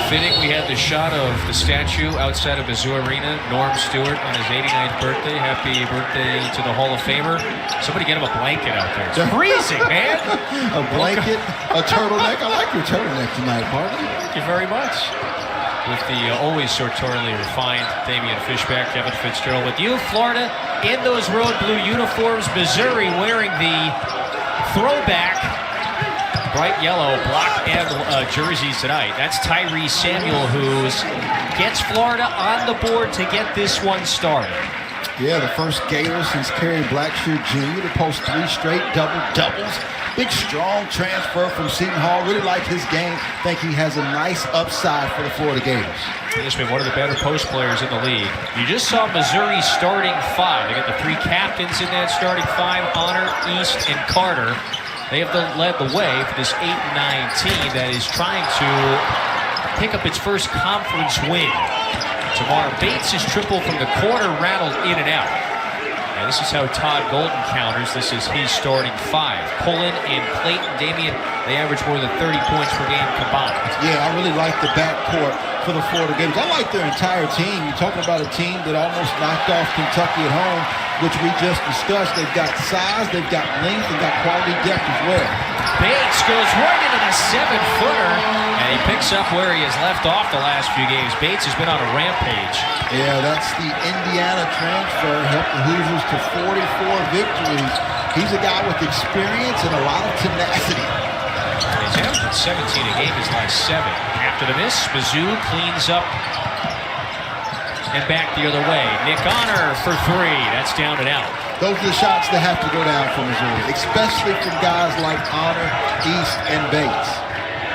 Fitting, we had the shot of the statue outside of Mizzou Arena, Norm Stewart on his 89th birthday. Happy birthday to the Hall of Famer. Somebody get him a blanket out there. It's freezing, man. A blanket, a turtleneck. I like your turtleneck tonight, partner. Thank you very much. With the always sartorially refined Damian Fishback, Kevin Fitzgerald with you. Florida in those road blue uniforms. Missouri wearing the throwback bright yellow block and jerseys tonight. That's Tyree Samuel who gets Florida on the board to get this one started. Yeah, the first Gator since Kerry Blackshear Jr. to post 3 straight double-doubles. Big, strong transfer from Seton Hall. Really like his game. Think he has a nice upside for the Florida Gators. He's been one of the better post players in the league. You just saw Missouri starting 5. They got the 3 captains in that starting 5, Honor, East, and Carter. They have led the way for this 8-9 team that is trying to pick up its first conference win. Tamar Bates' triple from the corner rattled in and out. And this is how Todd Golden counters. This is his starting 5. Pullen and Clayton Damian, they average more than 30 points per game combined. Yeah, I really like the backcourt for the Florida Gators. I like their entire team. You're talking about a team that almost knocked off Kentucky at home, which we just discussed. They've got size, they've got length, they've got quality depth as well. Bates goes right into the 7-footer, and he picks up where he has left off the last few games. Bates has been on a rampage. Yeah, that's the Indiana transfer. Helped the Hoosiers to 44 victories. He's a guy with experience and a lot of tenacity. He's averaging 17 a game his last 7. After the miss, Mizzou cleans up and back the other way. Nick Honor for 3. That's down and out. Those are the shots that have to go down for Missouri, especially from guys like Honor, East, and Bates.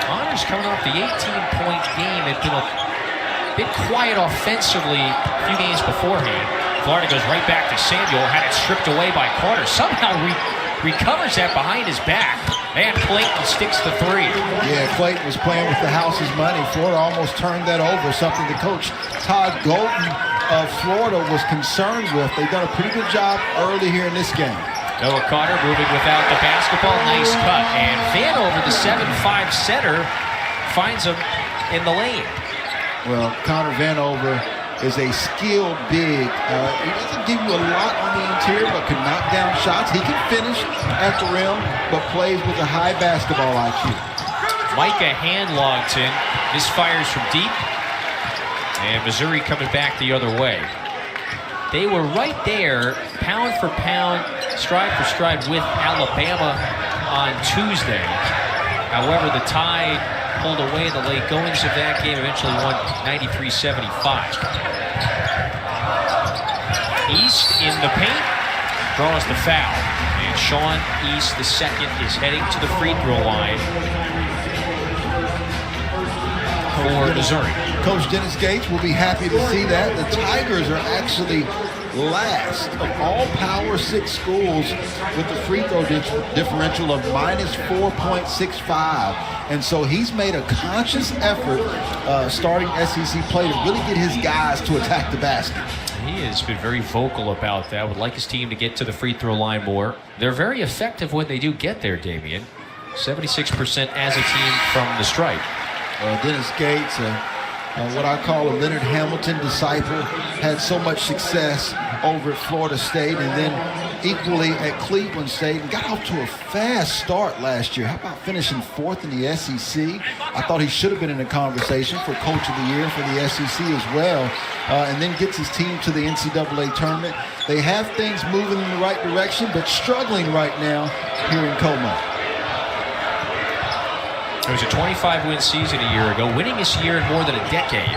Honor's coming off the 18-point game. They've been a bit quiet offensively a few games beforehand. Florida goes right back to Samuel, had it stripped away by Carter. Somehow recovers that behind his back. And Clayton sticks the 3. Yeah, Clayton was playing with the house's money. Florida almost turned that over, something the coach Todd Golden of Florida was concerned with. They've done a pretty good job early here in this game. Noah Carter moving without the basketball. Nice cut. And Vanover, the 7'5" center, finds him in the lane. Well, Connor Vanover is a skilled big. He doesn't give you a lot on the interior, but can knock down shots. He can finish at the rim, but plays with a high basketball IQ. Micah Handlogton misfires from deep. And Missouri coming back the other way. They were right there, pound for pound, stride for stride with Alabama on Tuesday. However, the Tide pulled away in the late goings of that game, eventually won 93-75. East in the paint, draws the foul. And Sean East II is heading to the free throw line for Missouri. Coach Dennis Gates will be happy to see that. The Tigers are actually last of all Power 6 schools with the free throw differential of minus 4.65. And so he's made a conscious effort starting SEC play to really get his guys to attack the basket. He has been very vocal about that. Would like his team to get to the free throw line more. They're very effective when they do get there, Damian. 76% as a team from the stripe. Dennis Gates, what I call a Leonard Hamilton disciple, had so much success over at Florida State and then equally at Cleveland State and got off to a fast start last year. How about finishing 4th in the SEC? I thought he should have been in the conversation for Coach of the Year for the SEC as well, and then gets his team to the NCAA tournament. They have things moving in the right direction, but struggling right now here in Como. It was a 25-win season a year ago, winning this year in more than a decade.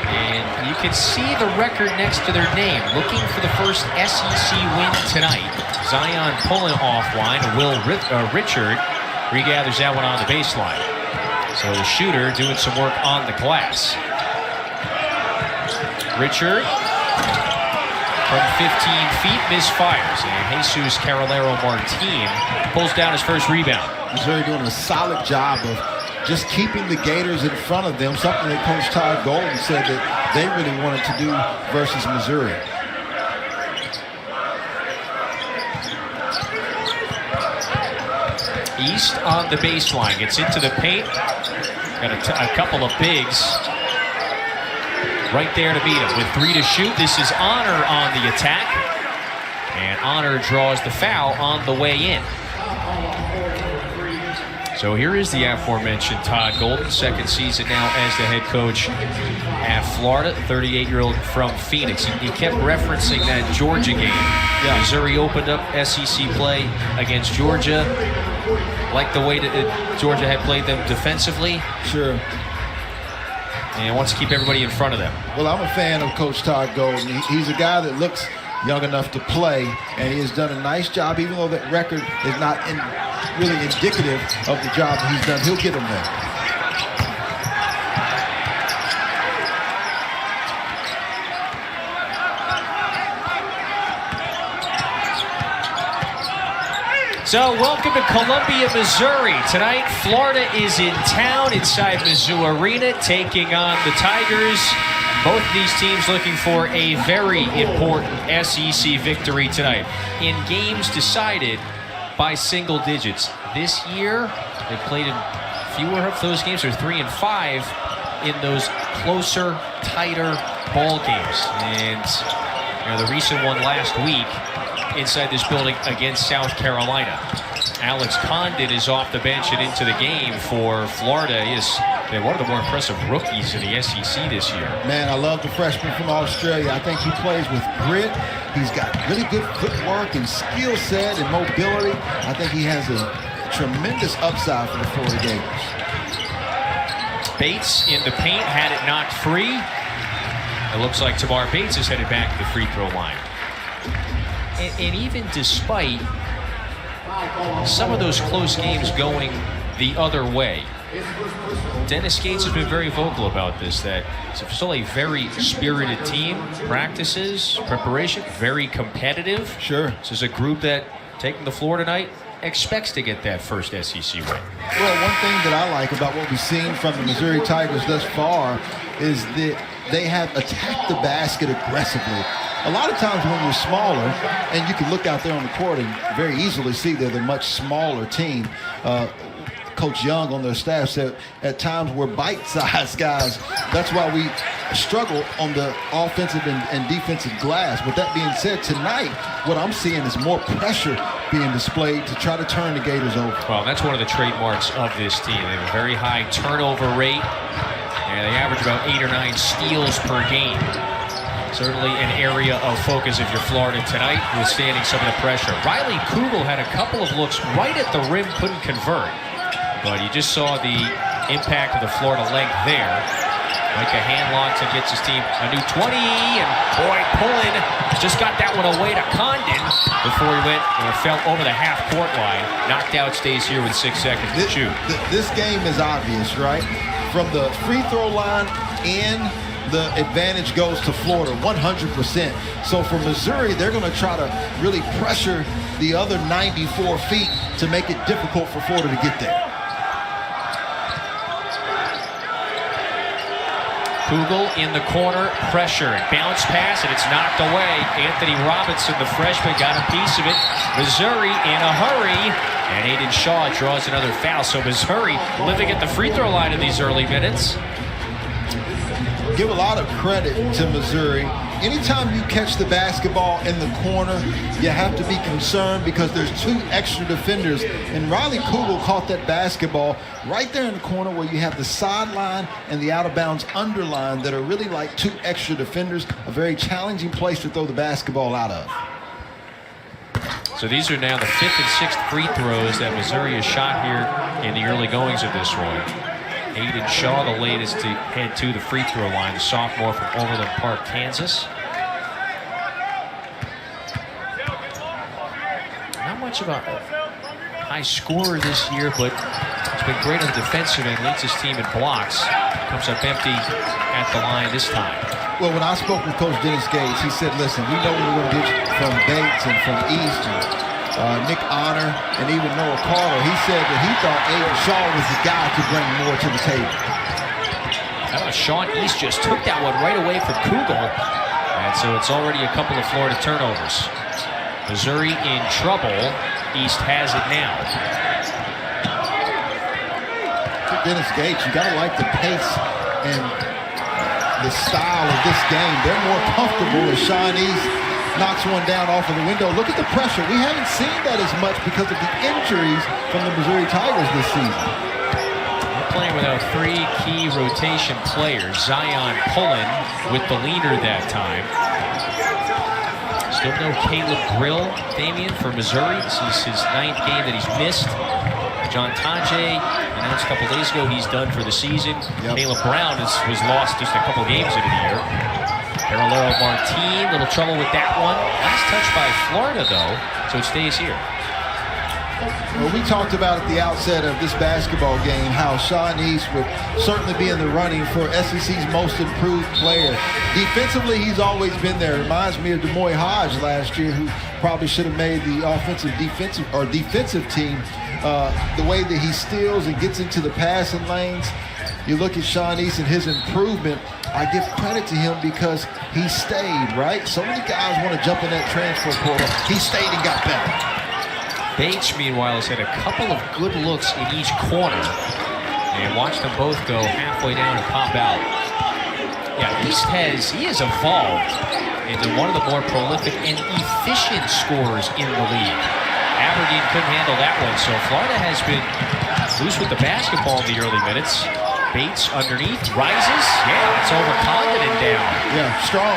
And you can see the record next to their name, looking for the first SEC win tonight. Zion pulling offline, Will Richard regathers that one on the baseline. So the shooter doing some work on the glass. Richard from 15 feet misfires, and Jesus Carolero Martin pulls down his first rebound. Missouri doing a solid job of just keeping the Gators in front of them, something that Coach Todd Golden said that they really wanted to do versus Missouri. East on the baseline, gets into the paint, Got a couple of bigs right there to beat him. With 3 to shoot, this is Honor on the attack. And Honor draws the foul on the way in. So here is the aforementioned Todd Golden, second season now as the head coach at Florida, 38-year-old from Phoenix. He kept referencing that Georgia game. Yeah. Missouri opened up SEC play against Georgia. Like the way that Georgia had played them defensively. Sure. And wants to keep everybody in front of them. Well, I'm a fan of Coach Todd Golden. He's a guy that looks young enough to play, and he has done a nice job, even though that record is not really indicative of the job that he's done. He'll get him there. So welcome to Columbia, Missouri. Tonight, Florida is in town inside Mizzou Arena taking on the Tigers. Both of these teams looking for a very important SEC victory tonight in games decided by single digits. This year, they played in fewer of those games. They're 3 and 5 in those closer, tighter ball games. And the recent one last week inside this building against South Carolina. Alex Condon is off the bench and into the game for Florida. He is one of the more impressive rookies in the SEC this year. Man, I love the freshman from Australia. I think he plays with grit. He's got really good footwork and skill set and mobility. I think he has a tremendous upside for the Florida Gators. Bates in the paint, had it knocked free. It looks like Tamar Bates is headed back to the free throw line. And even despite some of those close games going the other way, Dennis Gates has been very vocal about this, that it's still a very spirited team, practices, preparation, very competitive. Sure. This is a group that, taking the floor tonight, expects to get that first SEC win. Well, one thing that I like about what we've seen from the Missouri Tigers thus far is that they have attacked the basket aggressively. A lot of times when you're smaller, and you can look out there on the court and very easily see they're the much smaller team. Coach Young on their staff said at times we're bite-sized guys. That's why we struggle on the offensive and defensive glass. With that being said, tonight what I'm seeing is more pressure being displayed to try to turn the Gators over. Well, that's one of the trademarks of this team. They have a very high turnover rate, and they average about 8 or 9 steals per game. Certainly an area of focus if you're Florida tonight, withstanding some of the pressure. Riley Kugel had a couple of looks right at the rim, couldn't convert. But you just saw the impact of the Florida length there. Micah Hanlocks gets his team a new 20, and boy, Pullen just got that one away to Condon before he went and fell over the half-court line. Knocked out, stays here with 6 seconds to shoot. This game is obvious, right? From the free throw line in, the advantage goes to Florida 100%. So for Missouri, they're going to try to really pressure the other 94 feet to make it difficult for Florida to get there. Kugel in the corner, pressure, bounce pass, and it's knocked away. Anthony Robinson, the freshman, got a piece of it. Missouri in a hurry, and Aiden Shaw draws another foul. So Missouri living at the free throw line in these early minutes. Give a lot of credit to Missouri. Anytime you catch the basketball in the corner, you have to be concerned because there's 2 extra defenders. And Riley Kugel caught that basketball right there in the corner where you have the sideline and the out-of-bounds underline that are really like 2 extra defenders, a very challenging place to throw the basketball out of. So these are now the 5th and 6th free throws that Missouri has shot here in the early goings of this one. Aiden Shaw, the latest to head to the free throw line, the sophomore from Overland Park, Kansas. Not much of a high scorer this year, but it's been great on the defensive end, leads his team in blocks. Comes up empty at the line this time. Well, when I spoke with Coach Dennis Gates, he said, listen, we know we're going to get from Bates and from East and Nick Honor and even Noah Carter. He said that he thought Aiden Shaw was the guy to bring more to the table. How about Sean East just took that one right away from Kugel. And so it's already a couple of Florida turnovers. Missouri in trouble. East has it now. Dennis Gates, you got to like the pace and the style of this game. They're more comfortable as Sean East knocks one down off of the window. Look at the pressure. We haven't seen that as much because of the injuries from the Missouri Tigers this season. They're playing without 3 key rotation players. Zion pulling with the leader that time. Still no Caleb Grill, Damian, for Missouri. This is his 9th game that he's missed. John Tajay announced a couple days ago he's done for the season. Yep. Caleb Brown was lost just a couple games into the year. Carolero Martin, little trouble with that one. Last touch by Florida, though, so it stays here. Well, we talked about at the outset of this basketball game how Sean East would certainly be in the running for SEC's most improved player. Defensively, he's always been there. It reminds me of DeMoy Hodge last year, who probably should have made the defensive team. The way that he steals and gets into the passing lanes. You look at Sean East and his improvement. I give credit to him because he stayed, right? So many guys want to jump in that transfer portal. He stayed and got better. Bates, meanwhile, has had a couple of good looks in each corner. And watched them both go halfway down and pop out. Yeah, East he has evolved into one of the more prolific and efficient scorers in the league. Aberdeen couldn't handle that one, so Florida has been loose with the basketball in the early minutes. Bates underneath, rises. Yeah, it's over Condon and down. Yeah, strong.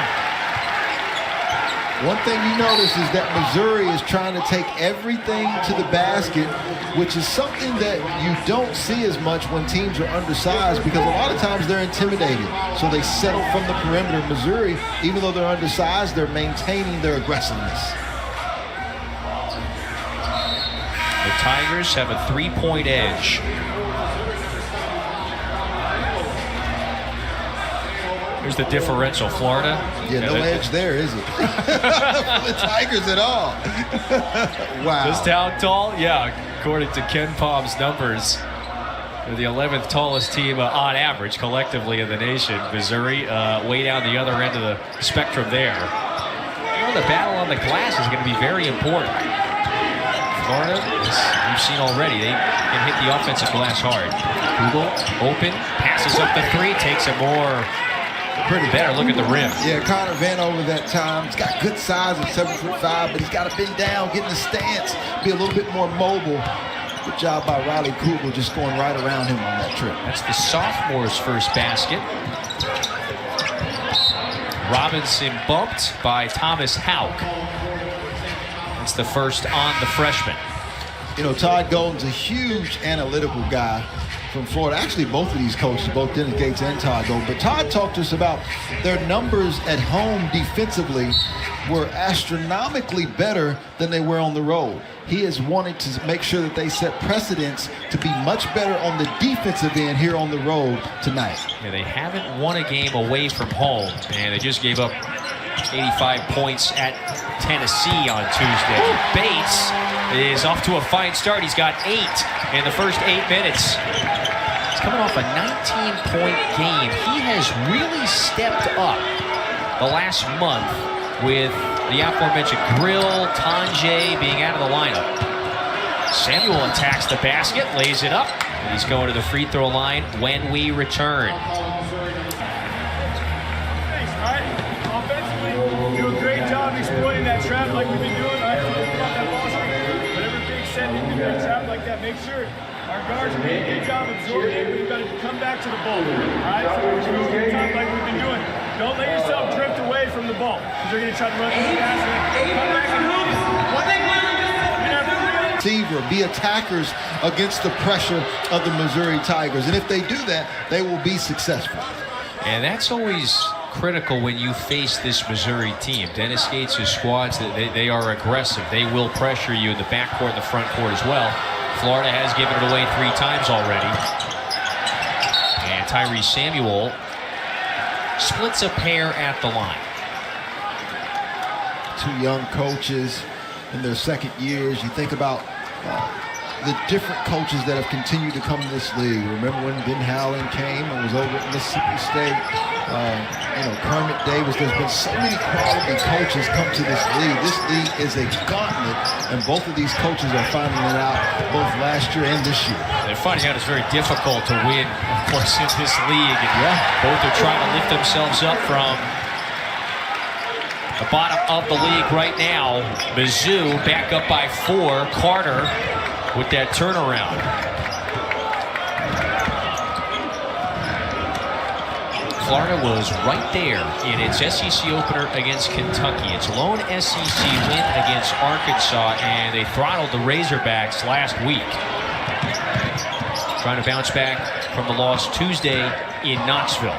One thing you notice is that Missouri is trying to take everything to the basket, which is something that you don't see as much when teams are undersized, because a lot of times they're intimidated. So they settle from the perimeter. Missouri, even though they're undersized, they're maintaining their aggressiveness. The Tigers have a 3-point edge. Here's the differential, Florida. Yeah, no edge there, is it? The Tigers at all. Wow. Just how tall? Yeah, according to Ken Palm's numbers, they're the 11th tallest team on average collectively in the nation. Missouri way down the other end of the spectrum there. You know, the battle on the glass is going to be very important. Florida, as we've seen already, they can hit the offensive glass hard. Google, open, passes up the 3, takes a more pretty better look at the rim. Yeah, Connor Vanover that time. He's got good size at 7'5", but he's got to bend down, get in the stance, be a little bit more mobile. Good job by Riley Kugel just going right around him on that trip. That's the sophomore's first basket. Robinson bumped by Thomas Houck. That's the first on the freshman. You know, Todd Golden's a huge analytical guy from Florida. Actually, both of these coaches, both Dennis Gates and Todd Golden. But Todd talked to us about their numbers at home defensively were astronomically better than they were on the road. He has wanted to make sure that they set precedents to be much better on the defensive end here on the road tonight. Yeah, they haven't won a game away from home, and they just gave up 85 points at Tennessee on Tuesday. Bates is off to a fine start. He's got 8 in the first 8 minutes. He's coming off a 19-point game. He has really stepped up the last month with the aforementioned Grill, Tanjay being out of the lineup. Samuel attacks the basket, lays it up, and he's going to the free throw line when we return. Exploiting that trap like we've been doing. Right? That ball screen. Whenever Big set into that trap like that, make sure our guards are doing a good job absorbing it. We've got to come back to the ball. All right? So we're going to top like we've been doing. Don't let yourself drift away from the ball because they're going to try to run through the basket. Come back and move. Receiver, be attackers against the pressure of the Missouri Tigers. And if they do that, they will be successful. And that's always critical when you face this Missouri team. Dennis Gates' squads, they are aggressive. They will pressure you in the backcourt and the front court as well. Florida has given it away 3 times already. And Tyree Samuel splits a pair at the line. 2 young coaches in their second years. You think about the different coaches that have continued to come to this league. Remember when Ben Howland came and was over at Mississippi State? Kermit Davis. There's been so many quality coaches come to this league. This league is a gauntlet, and both of these coaches are finding it out both last year and this year. They're finding out it's very difficult to win, of course, in this league. And both are trying to lift themselves up from the bottom of the league right now. Mizzou back up by 4. Carter with that turnaround. Florida was right there in its SEC opener against Kentucky. Its lone SEC win against Arkansas, and they throttled the Razorbacks last week. Trying to bounce back from the loss Tuesday in Knoxville.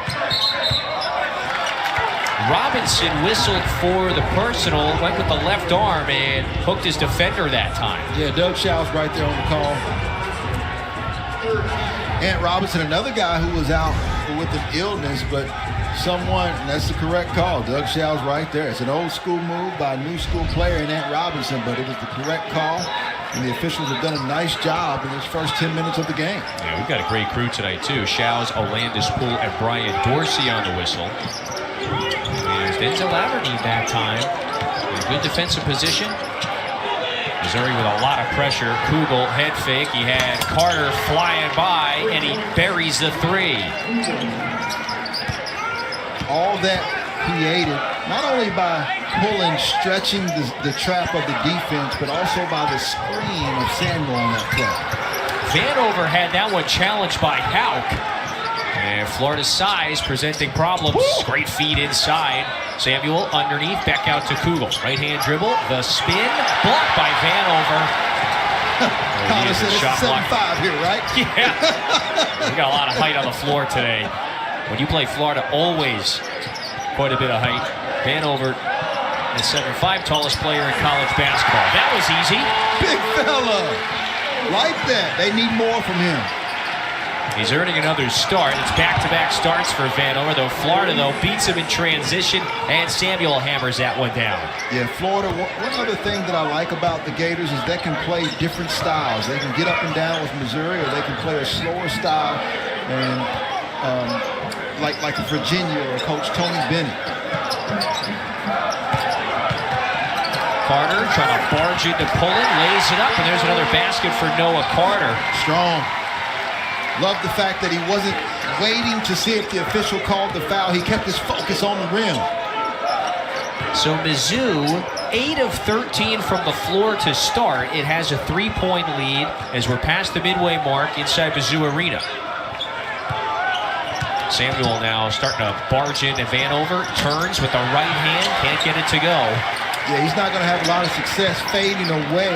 Robinson whistled for the personal, went with the left arm and hooked his defender that time. Yeah, Doug Shaw's right there on the call. Ant Robinson, another guy who was out with an illness, but someone, and that's the correct call. Doug Shaw's right there. It's an old school move by a new school player in Ant Robinson, but it was the correct call, and the officials have done a nice job in his first 10 minutes of the game. Yeah, we've got a great crew tonight, too. Shaw's, Olandis Poole, and Brian Dorsey on the whistle. There's Denzel Aberdeen that time. In a good defensive position. Missouri with a lot of pressure. Kugel head fake. He had Carter flying by, and he buries the 3. All that created, not only by pulling, stretching the trap of the defense, but also by the screen of Samuel on that play. Vanover had that one challenged by Hauk. And Florida's size presenting problems. Woo! Great feed inside. Samuel underneath, back out to Kugel. Right-hand dribble, the spin, blocked by Vanover. Connor said it's 7-5 here, right? Yeah. We got a lot of height on the floor today. When you play Florida, always quite a bit of height. Vanover, the 7'5", tallest player in college basketball. That was easy. Big fella. Like that. They need more from him. He's earning another start. It's back-to-back starts for Vanover, though Florida, beats him in transition, and Samuel hammers that one down. Yeah, Florida, one other thing that I like about the Gators is they can play different styles. They can get up and down with Missouri, or they can play a slower style, and like Virginia or Coach Tony Bennett. Carter trying to barge into Pullen, lays it up, and there's another basket for Noah Carter. Strong. Love the fact that he wasn't waiting to see if the official called the foul. He kept his focus on the rim. So Mizzou, 8 of 13 from the floor to start. It has a 3-point lead as we're past the midway mark inside Mizzou Arena. Samuel now starting to barge into Vanover. Turns with the right hand. Can't get it to go. Yeah, he's not going to have a lot of success fading away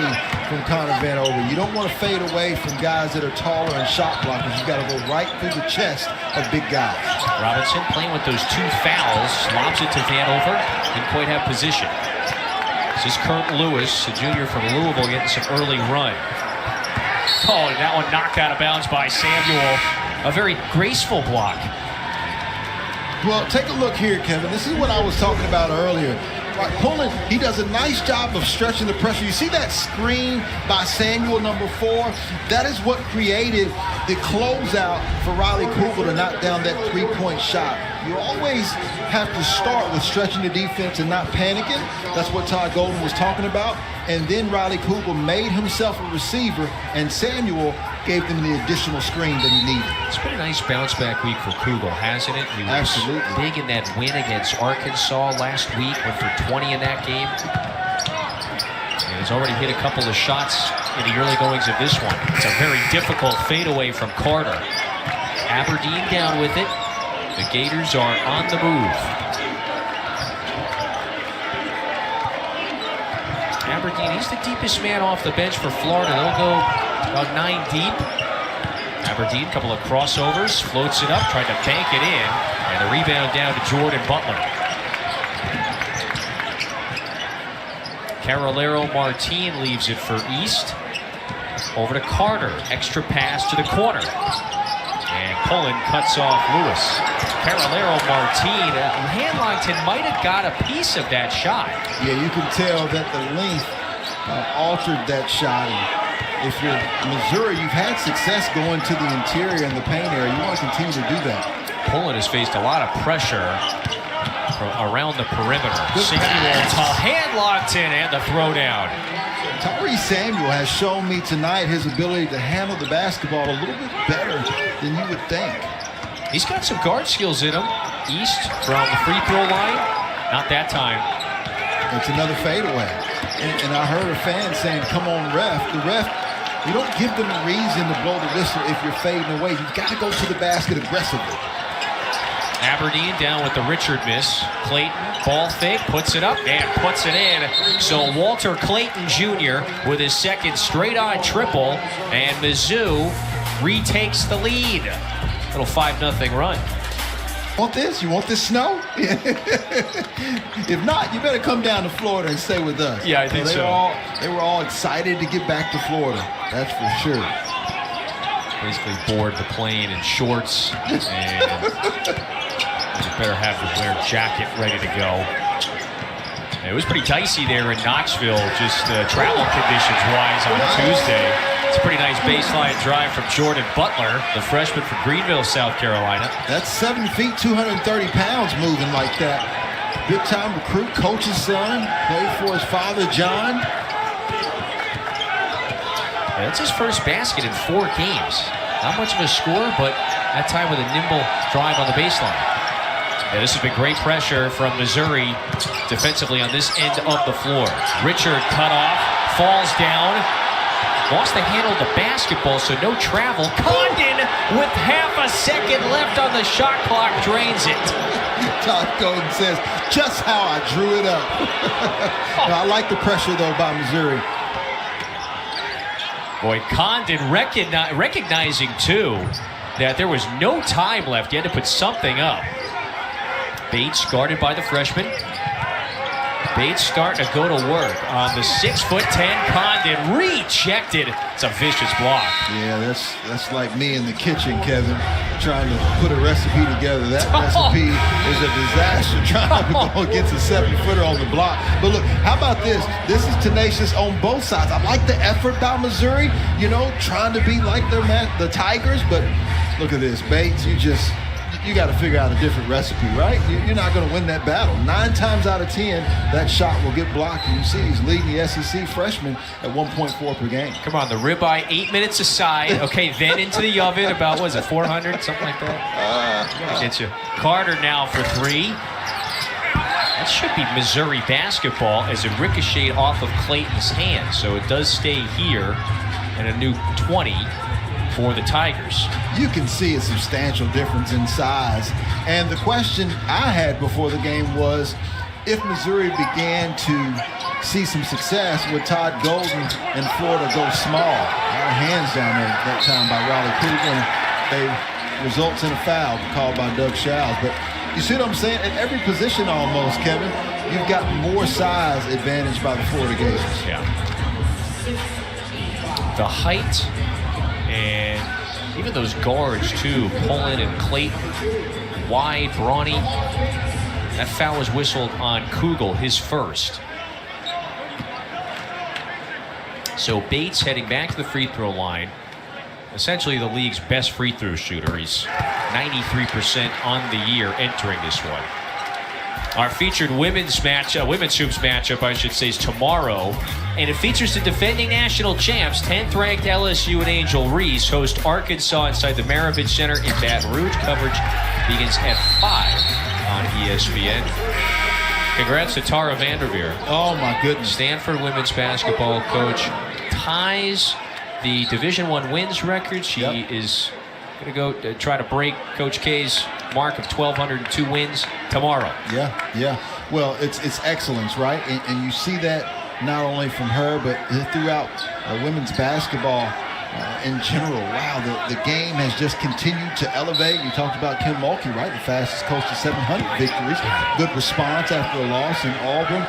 from Connor Vanover. You don't want to fade away from guys that are taller and shot blockers. You've got to go right through the chest of big guys. Robinson playing with those 2 fouls. Lobs it to Vanover. Didn't quite have position. This is Kurt Lewis, a junior from Louisville, getting some early run. Oh, and that one knocked out of bounds by Samuel. A very graceful block. Well, take a look here, Kevin. This is what I was talking about earlier. Right, Pullen, he does a nice job of stretching the pressure. You see that screen by Samuel, number 4? That is what created the closeout for Riley Kugel to knock down that 3-point shot. You always have to start with stretching the defense and not panicking. That's what Todd Golden was talking about. And then Riley Kugel made himself a receiver, and Samuel gave them the additional screen that he needed. It's been a nice bounce-back week for Kugel, hasn't it? He was absolutely big in that win against Arkansas last week, went for 20 in that game. And has already hit a couple of shots in the early goings of this one. It's a very difficult fadeaway from Carter. Aberdeen down with it. The Gators are on the move. Aberdeen, he's the deepest man off the bench for Florida. They'll go about 9 deep. Aberdeen, a couple of crossovers, floats it up, tried to bank it in, and the rebound down to Jordan Butler. Carolero Martin leaves it for East. Over to Carter, extra pass to the corner. And Pullen cuts off Lewis. Carolero Martin, Hanlongton might have got a piece of that shot. Yeah, you can tell that the length altered that shot. And if you're Missouri, you've had success going to the interior and the paint area. You want to continue to do that. Poland has faced a lot of pressure from around the perimeter. 60-wall tough, hand locked in, and the throwdown. Tyree Samuel has shown me tonight his ability to handle the basketball a little bit better than you would think. He's got some guard skills in him. East from the free throw line. Not that time. It's another fadeaway. And I heard a fan saying, come on, ref. The ref, you don't give them a reason to blow the whistle if you're fading away. You've got to go to the basket aggressively. Aberdeen down with the Richard miss. Clayton, ball fake, puts it up and puts it in. So Walter Clayton Jr. with his second straight-on triple, and Mizzou retakes the lead. Little 5-0 run. Want this? You want this snow? If not, you better come down to Florida and stay with us. Yeah, I think so. They were all excited to get back to Florida. That's for sure. Basically board the plane in shorts, and you better have the winter jacket ready to go. It was pretty dicey there in Knoxville, just travel conditions-wise on Tuesday. It's a pretty nice baseline drive from Jordan Butler, the freshman from Greenville, South Carolina. That's 7 feet, 230 pounds moving like that. Big-time recruit, coach's son, played for his father, John. That's his first basket in 4 games. Not much of a score, but that time with a nimble drive on the baseline. Yeah, this has been great pressure from Missouri defensively on this end of the floor. Richard cut off, falls down, lost the handle of the basketball, so no travel. Condon with half a second left on the shot clock drains it. Todd Golden says, just how I drew it up. I like the pressure, though, by Missouri. Boy, Condon recognizing, too, that there was no time left. He had to put something up. Bates guarded by the freshman. Bates starting to go to work on the 6'10" Condon. Rejected. It's a vicious block. Yeah, that's like me in the kitchen, Kevin, trying to put a recipe together. That recipe is a disaster trying to go against a 7-footer on the block. But look, how about this? This is tenacious on both sides. I like the effort by Missouri, trying to be like the Tigers. But look at this, Bates, you got to figure out a different recipe, right? You're not going to win that battle. 9 times out of 10, that shot will get blocked. And you see he's leading the SEC freshman at 1.4 per game. Come on, the ribeye, 8 minutes aside. Okay, then into the oven, about, 400, something like that? Get you. Carter now for 3. That should be Missouri basketball as it ricocheted off of Clayton's hand. So it does stay here, and a new 20 for the Tigers. You can see a substantial difference in size. And the question I had before the game was, if Missouri began to see some success, would Todd Golden and Florida go small? A lot of hands down there that time by Riley Coogan. They results in a foul called by Doug Shows. But you see what I'm saying? At every position almost, Kevin, you've got more size advantage by the Florida Gators. Yeah. The height and even those guards, too, Poland and Clayton, wide, brawny. That foul was whistled on Kugel, his first. So Bates heading back to the free throw line. Essentially the league's best free throw shooter. He's 93% on the year entering this one. Our featured women's hoops matchup, I should say, is tomorrow. And it features the defending national champs, 10th ranked LSU and Angel Reese, host Arkansas inside the Maravich Center in Baton Rouge. Coverage begins at 5 on ESPN. Congrats to Tara Vanderveer. Oh, my goodness. Stanford women's basketball coach ties the Division I wins record. She is going to go try to break Coach K's mark of 1,202 wins tomorrow. Yeah. Well, it's excellence, right? And you see that not only from her, but throughout women's basketball in general. Wow, the game has just continued to elevate. You talked about Kim Mulkey, right? The fastest coach to 700 victories. Good response after a loss in Auburn.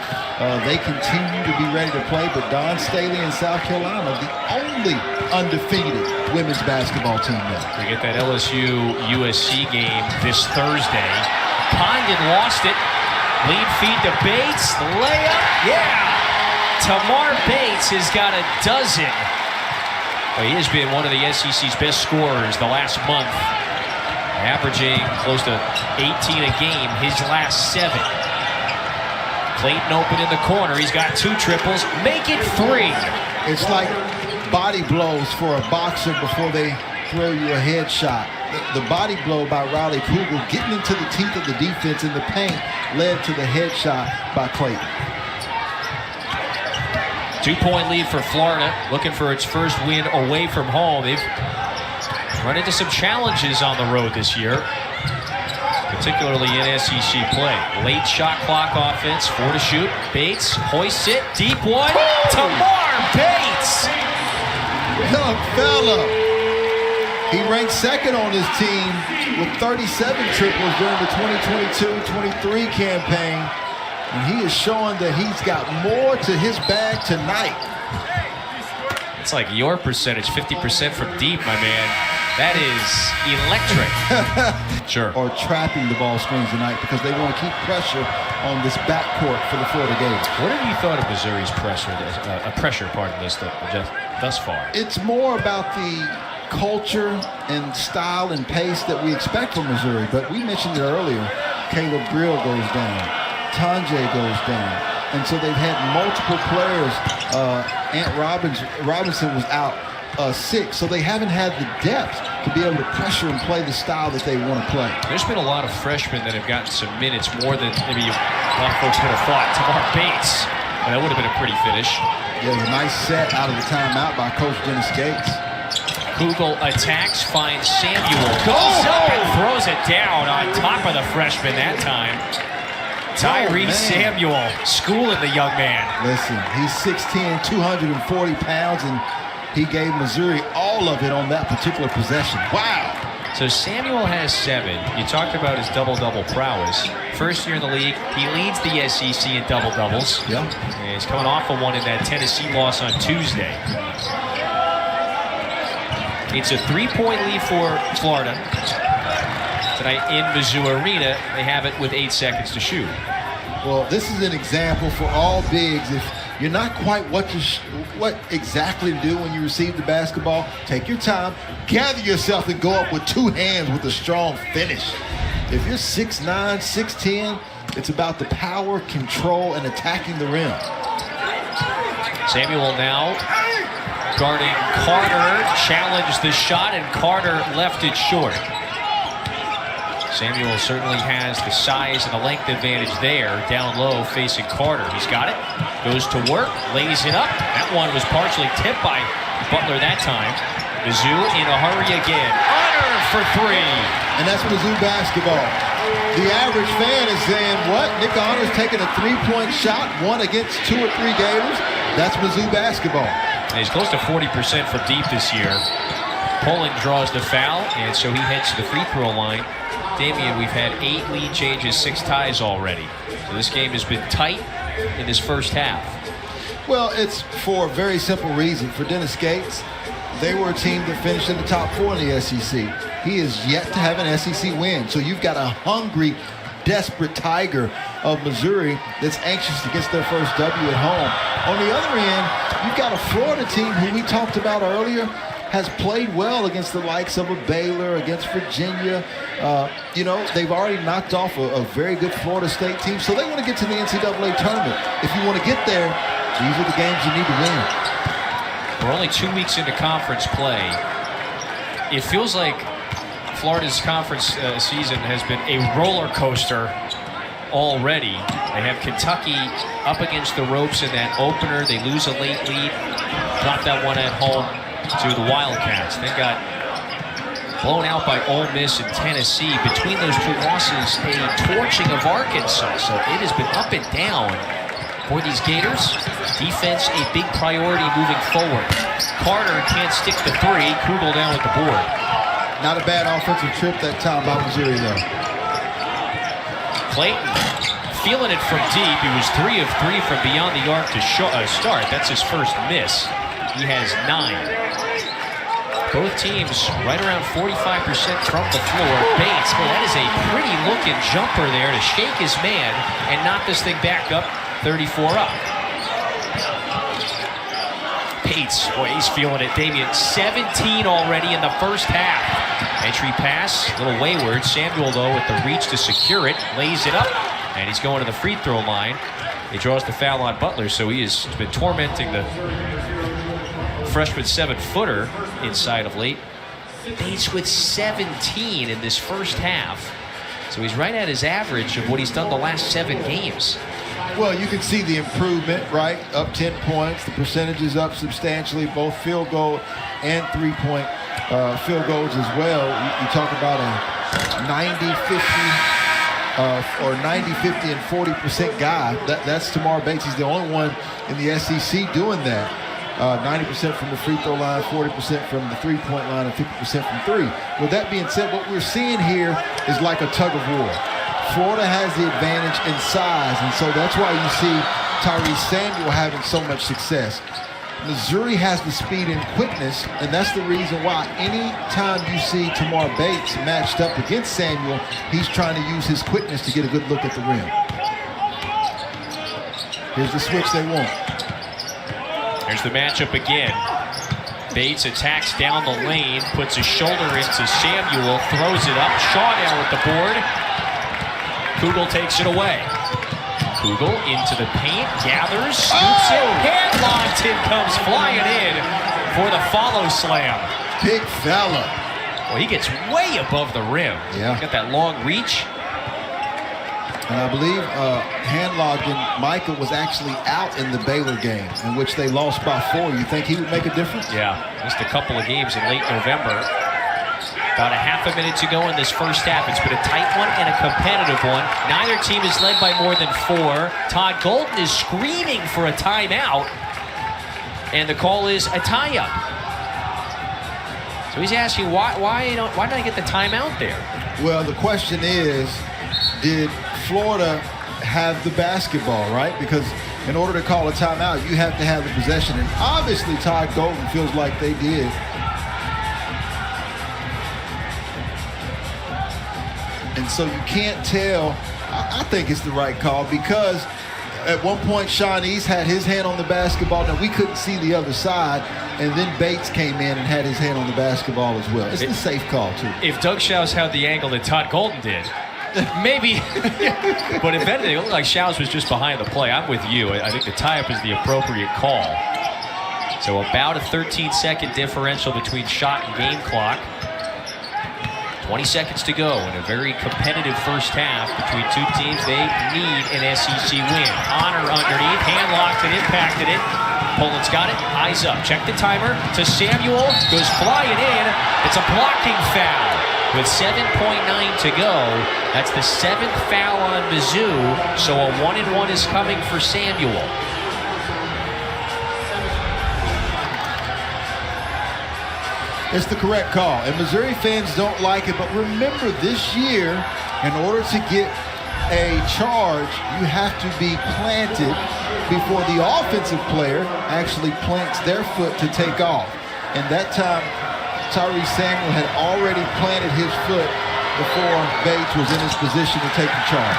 They continue to be ready to play, but Dawn Staley in South Carolina, the only undefeated women's basketball team now. We get that LSU-USC game this Thursday. Condon lost it. Lead feed to Bates. Layup. Yeah. Tamar Bates has got a dozen Well, he has been one of the SEC's best scorers the last month, averaging close to 18 a game his last 7. Clayton open in the corner. He's got 2 triples. Make it 3. It's like body blows for a boxer before they throw you a headshot. The body blow by Riley Kugel getting into the teeth of the defense in the paint led to the headshot by Clayton. 2-point lead for Florida, looking for its first win away from home. They've run into some challenges on the road this year, particularly in SEC play. Late shot clock offense, 4 to shoot. Bates hoists it, deep one. Tamar Bates! Young fella. He ranked 2nd on his team with 37 triples during the 2022-23 campaign. And he is showing that he's got more to his bag tonight. It's like your percentage, 50% from deep, my man. That is electric. Sure. Or trapping the ball screens tonight because they want to keep pressure on this backcourt for the Florida Gators. What have you thought of Missouri's pressure thus far? It's more about the culture and style and pace that we expect from Missouri. But we mentioned it earlier. Caleb Grill goes down. Tanjay goes down. And so they've had multiple players. Ant Robinson was out sick, so they haven't had the depth to be able to pressure and play the style that they want to play. There's been a lot of freshmen that have gotten some minutes, more than maybe a lot of folks would have thought. Tamar Bates, and that would have been a pretty finish. Yeah, a nice set out of the timeout by Coach Dennis Gates. Kugel attacks, finds Samuel, goes up and throws it down on top of the freshman that time. Tyrese Samuel schooling the young man. Listen, he's 6'10", 240 pounds, and he gave Missouri all of it on that particular possession. Wow. So Samuel has 7. You talked about his double-double prowess. First year in the league, he leads the SEC in double-doubles. Yeah. And he's coming off of one in that Tennessee loss on Tuesday. It's a 3-point lead for Florida. Tonight in Mizzou Arena, they have it with 8 seconds to shoot. Well, this is an example for all bigs. If you're not quite what exactly to do when you receive the basketball, take your time, gather yourself, and go up with 2 hands with a strong finish. If you're 6'9", 6'10", it's about the power, control, and attacking the rim. Samuel now guarding Carter, challenged the shot, and Carter left it short. Samuel certainly has the size and the length advantage there, down low facing Carter. He's got it, goes to work, lays it up. That one was partially tipped by Butler that time. Mizzou in a hurry again. Honor for 3. And that's Mizzou basketball. The average fan is saying, what? Nick Honor's taking a 3-point shot, 1 against 2 or 3 Gators? That's Mizzou basketball. And he's close to 40% from deep this year. Poland draws the foul, and so he heads to the free throw line. Damian, we've had 8 lead changes, 6 ties already. So this game has been tight in this first half. Well, it's for a very simple reason. For Dennis Gates, they were a team that finished in the top 4 in the SEC. He is yet to have an SEC win. So you've got a hungry, desperate Tiger of Missouri that's anxious to get their first W at home. On the other end, you've got a Florida team who we talked about earlier has played well against the likes of a Baylor, against Virginia. They've already knocked off a very good Florida State team, so they want to get to the NCAA tournament. If you want to get there, these are the games you need to win. We're only 2 weeks into conference play. It feels like Florida's conference season has been a roller coaster already. They have Kentucky up against the ropes in that opener. They lose a late lead, got that one at home to the Wildcats. They got blown out by Ole Miss and Tennessee. Between those 2 losses, a torching of Arkansas. So it has been up and down for these Gators. Defense a big priority moving forward. Carter can't stick the 3. Kugel down with the board. Not a bad offensive trip that time by Missouri, though. Clayton feeling it from deep. He was 3 of 3 from beyond the arc to start. That's his first miss. He has 9. Both teams right around 45% from the floor. Bates, well, that is a pretty looking jumper there to shake his man and knock this thing back up 34 up. Bates, boy, he's feeling it. Damian, 17 already in the first half. Entry pass, a little wayward. Samuel, though, with the reach to secure it, lays it up, and he's going to the free throw line. He draws the foul on Butler, so he has been tormenting the freshman 7-footer inside of late. Bates with 17 in this first half. So he's right at his average of what he's done the last 7 games. Well, you can see the improvement, right? Up 10 points. The percentage is up substantially, both field goal and 3-point field goals as well. You talk about a 90-50 or 90-50 and 40% guy. That's Tamar Bates. He's the only one in the SEC doing that. 90% from the free throw line, 40% from the 3-point line, and 50% from 3. With that being said, what we're seeing here is like a tug of war. Florida has the advantage in size, and so that's why you see Tyrese Samuel having so much success. Missouri has the speed and quickness, and that's the reason why any time you see Tamar Bates matched up against Samuel, he's trying to use his quickness to get a good look at the rim. Here's the switch they want. There's the matchup again. Bates attacks down the lane, puts his shoulder into Samuel, throws it up. Shaw now with the board. Kugel takes it away. Kugel into the paint, gathers, scoops it, headlocked, and comes flying in for the follow slam. Big fella. Well, he gets way above the rim. Yeah. Got that long reach. And I believe Handlogged Michael was actually out in the Baylor game, in which they lost by 4. You think he would make a difference? Yeah, missed a couple of games in late November. About a half a minute to go in this first half. It's been a tight one and a competitive one. Neither team is led by more than 4. Todd Golden is screaming for a timeout, and the call is a tie-up. So he's asking, why did I get the timeout there? Well, the question is, did Florida have the basketball, right? Because in order to call a timeout, you have to have the possession. And obviously, Todd Golden feels like they did. And so you can't tell. I think it's the right call because at one point, Sean East had his hand on the basketball. Now, we couldn't see the other side. And then Bates came in and had his hand on the basketball as well. It's a safe call, too. If Doug Shouse had the angle that Todd Golden did, maybe. But if anything, it looked like Shouse was just behind the play. I'm with you. I think the tie-up is the appropriate call. So about a 13-second differential between shot and game clock. 20 seconds to go in a very competitive first half between two teams. They need an SEC win. Honor underneath, hand-locked and impacted it. Poland's got it, eyes up, check the timer to Samuel, goes flying in. It's a blocking foul. With 7.9 to go, that's the 7th foul on Mizzou, so a 1-and-1 is coming for Samuel. It's the correct call, and Missouri fans don't like it, but remember this year, in order to get a charge, you have to be planted before the offensive player actually plants their foot to take off. And that time, Tyrese Samuel had already planted his foot before Bates was in his position to take the charge.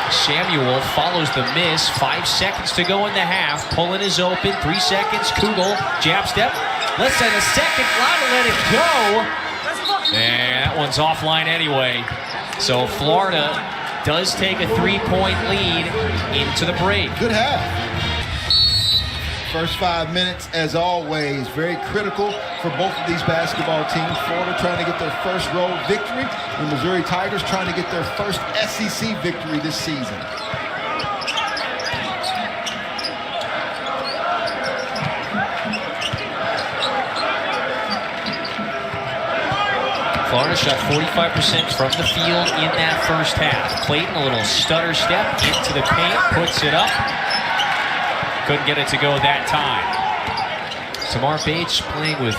Samuel follows the miss. 5 seconds to go in the half. Pullen is open. 3 seconds. Kugel, jab step. Less than a second. Allowed to let it go. And that one's offline anyway. So Florida does take a 3-point lead into the break. Good half. First 5 minutes, as always, very critical for both of these basketball teams. Florida trying to get their first road victory. The Missouri Tigers trying to get their first SEC victory this season. Florida shot 45% from the field in that first half. Clayton, a little stutter step into the paint, puts it up. Couldn't get it to go that time. Tamar Bates playing with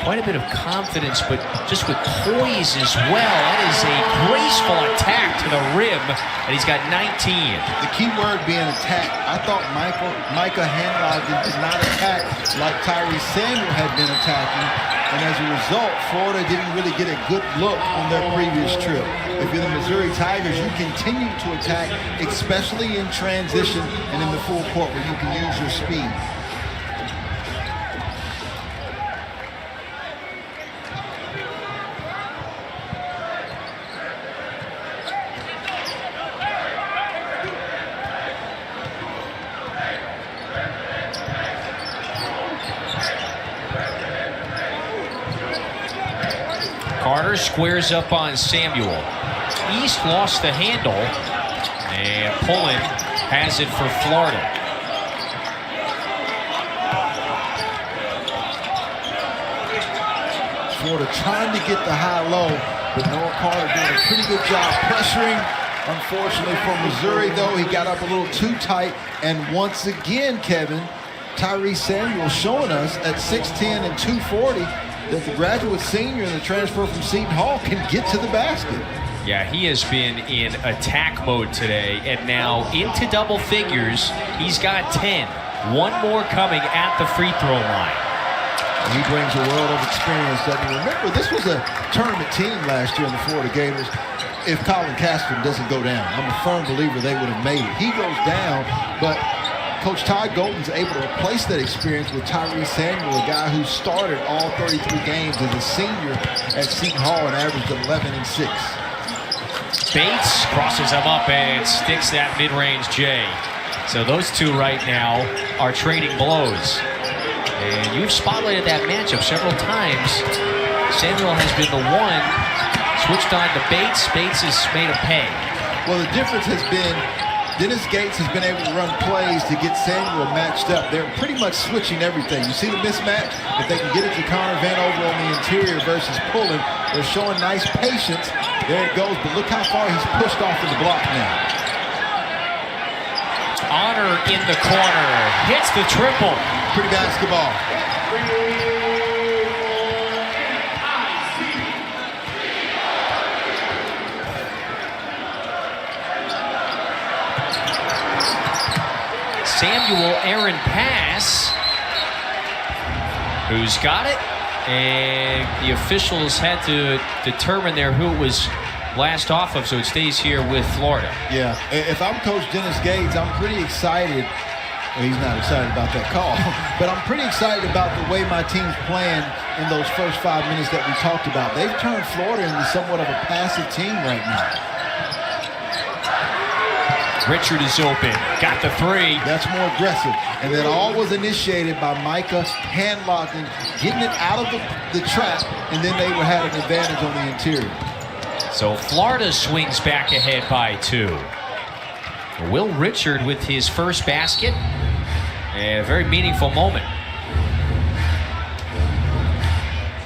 quite a bit of confidence, but just with poise as well. That is a graceful attack to the rim, and he's got 19. The key word being attack. I thought Micah Handlogged did not attack like Tyrese Samuel had been attacking, and as a result, Florida didn't really get a good look on their previous trip. If you're the Missouri Tigers, you continue to attack, especially in transition and in the full court where you can use your speed. Connor squares up on Samuel. East lost the handle, and Pullen has it for Florida. Florida trying to get the high-low, but Noah Carter doing a pretty good job pressuring. Unfortunately for Missouri, though, he got up a little too tight. And once again, Kevin, Tyrese Samuel showing us at 6'10" and 240 that the graduate senior and the transfer from Seton Hall can get to the basket. Yeah, he has been in attack mode today, and now into double figures. He's got 10. One more coming at the free throw line. He brings a world of experience. Remember, this was a tournament team last year in the Florida Gators. If Colin Castleton doesn't go down, I'm a firm believer they would have made it. He goes down, but Coach Todd Golden's able to replace that experience with Tyrese Samuel, a guy who started all 33 games as a senior at Seton Hall and averaged 11 and 6. Bates crosses him up and sticks that mid-range J. So those two right now are trading blows. And you've spotlighted that matchup several times. Samuel has been the one switched on to Bates. Bates has made a pay. Well, the difference has been Dennis Gates has been able to run plays to get Samuel matched up. They're pretty much switching everything. You see the mismatch? If they can get it to Connor Vanover on the interior versus Pullen, they're showing nice patience. There it goes, but look how far he's pushed off of the block now. Honor in the corner. Hits the triple. Pretty basketball. Samuel Aaron pass. Who's got it? And the officials had to determine there who it was blast off of, so it stays here with Florida. Yeah, if I'm Coach Dennis Gates, I'm pretty excited. Well, he's not excited about that call, but I'm pretty excited about the way my team's playing in those first 5 minutes that we talked about. They've turned Florida into somewhat of a passive team right now. Richard is open, got the three. That's more aggressive. And then all was initiated by Micah hand locking, getting it out of the trap, and then they had an advantage on the interior. So Florida swings back ahead by 2. Will Richard with his first basket, and a very meaningful moment.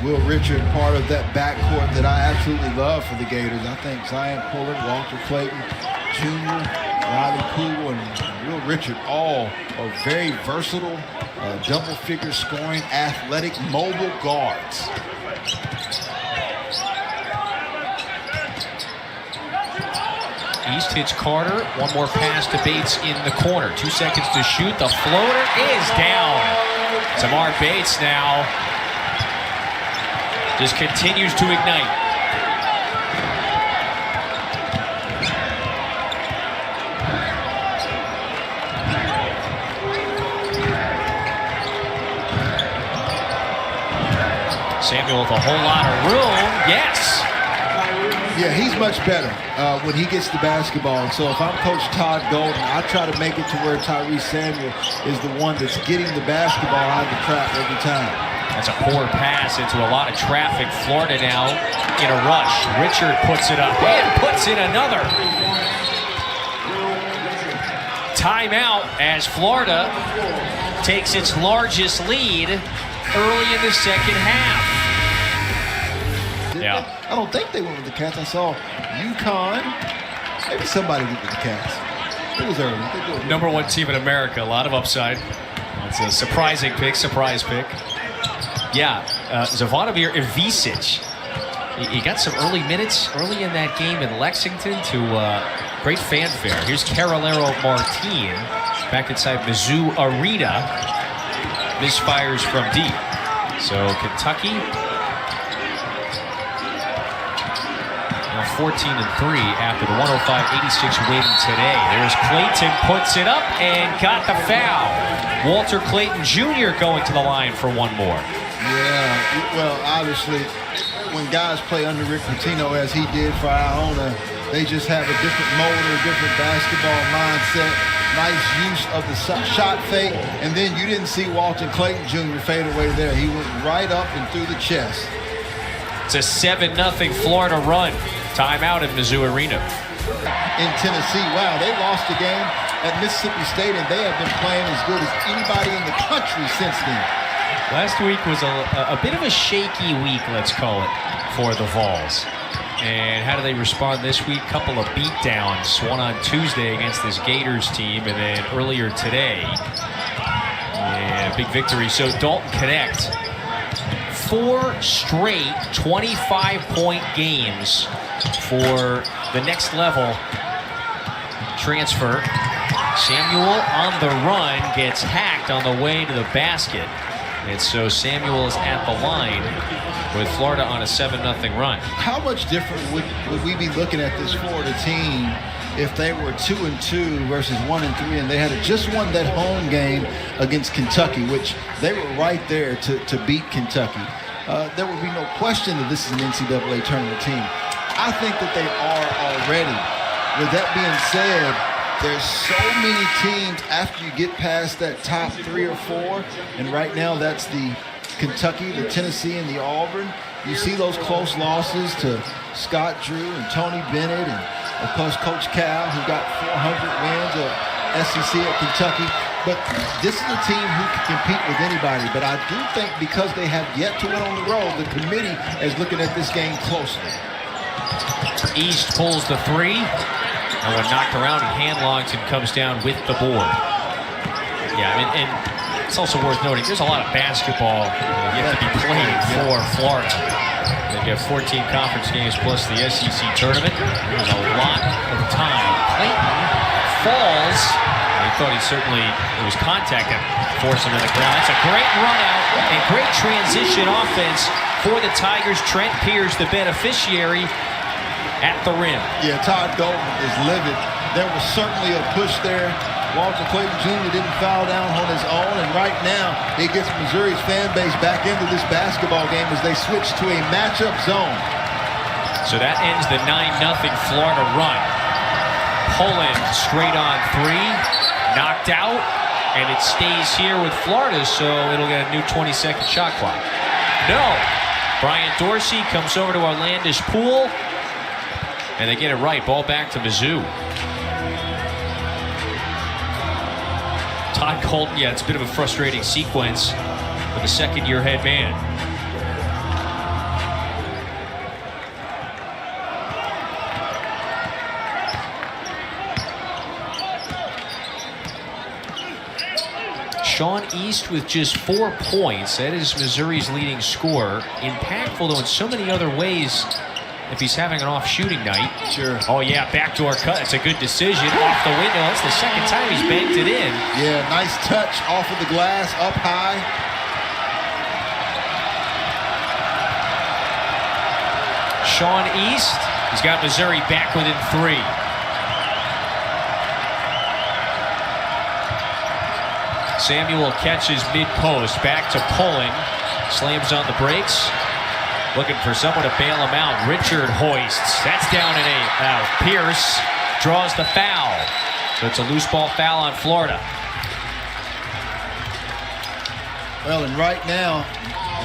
Will Richard, part of that backcourt that I absolutely love for the Gators. I think Zion Pullard, Walter Clayton Jr., Riley Poole, and Will Richard all are very versatile, double-figure scoring, athletic, mobile guards. East hits Carter. One more pass to Bates in the corner. 2 seconds to shoot. The floater is down. Tamar Bates now just continues to ignite. Samuel with a whole lot of room. Yes. Yeah, he's much better when he gets the basketball. So if I'm Coach Todd Golden, I try to make it to where Tyrese Samuel is the one that's getting the basketball out of the trap every time. That's a poor pass into a lot of traffic. Florida now in a rush. Richard puts it up and puts in another. Timeout as Florida takes its largest lead early in the second half. Yeah. I don't think they went with the Cats. I saw UConn. Maybe somebody went with the Cats. It was early. Number 1 team in America. A lot of upside. It's a surprising pick. Surprise pick. Yeah. Zvonimir Ivisic. He got some early minutes early in that game in Lexington to great fanfare. Here's Carolero Martin back inside Mizzou Arena. Misfires from deep. So Kentucky 14-3 after the 105-86 win today. There's Clayton, puts it up and got the foul. Walter Clayton Jr. going to the line for one more. Yeah, well, obviously, when guys play under Rick Pitino as he did for Iona, they just have a different motor, different basketball mindset. Nice use of the shot fake, and then you didn't see Walter Clayton Jr. fade away there. He went right up and through the chest. It's a 7-0 Florida run. Timeout at Mizzou Arena. In Tennessee, wow, they lost the game at Mississippi State, and they have been playing as good as anybody in the country since then. Last week was a bit of a shaky week, let's call it, for the Vols. And how do they respond this week? Couple of beatdowns, one on Tuesday against this Gators team, and then earlier today. And a big victory. So Dalton Connect, 4 straight 25-point games for the next level transfer. Samuel on the run gets hacked on the way to the basket. And so Samuel is at the line with Florida on a 7-0 run. How much different would we be looking at this Florida team if they were 2-2 versus 1-3, and they had just won that home game against Kentucky, which they were right there to beat Kentucky? There would be no question that this is an NCAA tournament team. I think that they are already. With that being said, there's so many teams after you get past that top 3 or 4, and right now that's the Kentucky, the Tennessee, and the Auburn. You see those close losses to Scott Drew and Tony Bennett, and of course Coach Cal, who got 400 wins at SEC at Kentucky. But this is a team who can compete with anybody. But I do think because they have yet to win on the road, the committee is looking at this game closely. East pulls the 3. And when knocked around, Hanlongton comes down with the board. Yeah, and it's also worth noting, there's a lot of basketball yet to be played for Florida. They've got 14 conference games plus the SEC tournament. There's a lot of time. Clayton falls. He thought it was contact that forced him to the ground. That's a great run out and great transition offense for the Tigers. Trent Pierce, the beneficiary, at the rim. Yeah, Todd Golden is livid. There was certainly a push there. Walter Clayton Jr. didn't foul down on his own, and right now it gets Missouri's fan base back into this basketball game as they switch to a matchup zone. So that ends the 9-0 Florida run. Pulling straight on 3, knocked out, and it stays here with Florida, so it'll get a new 20-second shot clock. No! Brian Dorsey comes over to Orlandish Poole, and they get it right. Ball back to Mizzou. Todd Colton, yeah, it's a bit of a frustrating sequence for the second-year head man. Sean East with just 4 points. That is Missouri's leading scorer. Impactful, though, in so many other ways. If he's having an off shooting night. Sure. Oh, yeah, backdoor cut. It's a good decision. Off the window. That's the second time he's banked it in. Yeah, nice touch off of the glass, up high. Sean East, he's got Missouri back within 3. Samuel catches mid-post. Back to Pulling. Slams on the brakes. Looking for someone to bail him out. Richard hoists. That's down and out. Pierce draws the foul. So it's a loose ball foul on Florida. Well, and right now,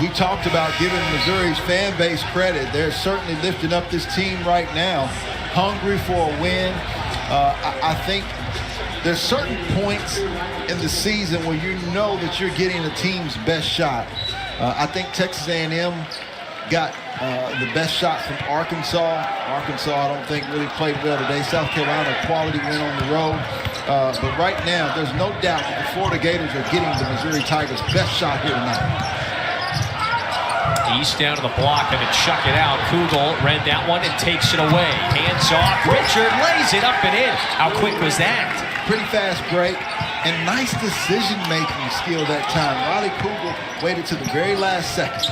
we talked about giving Missouri's fan base credit. They're certainly lifting up this team right now. Hungry for a win. I think there's certain points in the season where you know that you're getting a team's best shot. I think Texas A&M got the best shot from Arkansas. Arkansas, I don't think, really played well today. South Carolina, quality win on the road. But right now, there's no doubt that the Florida Gators are getting the Missouri Tigers' best shot here tonight. East down to the block and to chuck it out. Kugel read that one and takes it away. Hands off. Richard lays it up and in. How quick was that? Pretty fast break and nice decision-making skill that time. Riley Kugel waited to the very last second.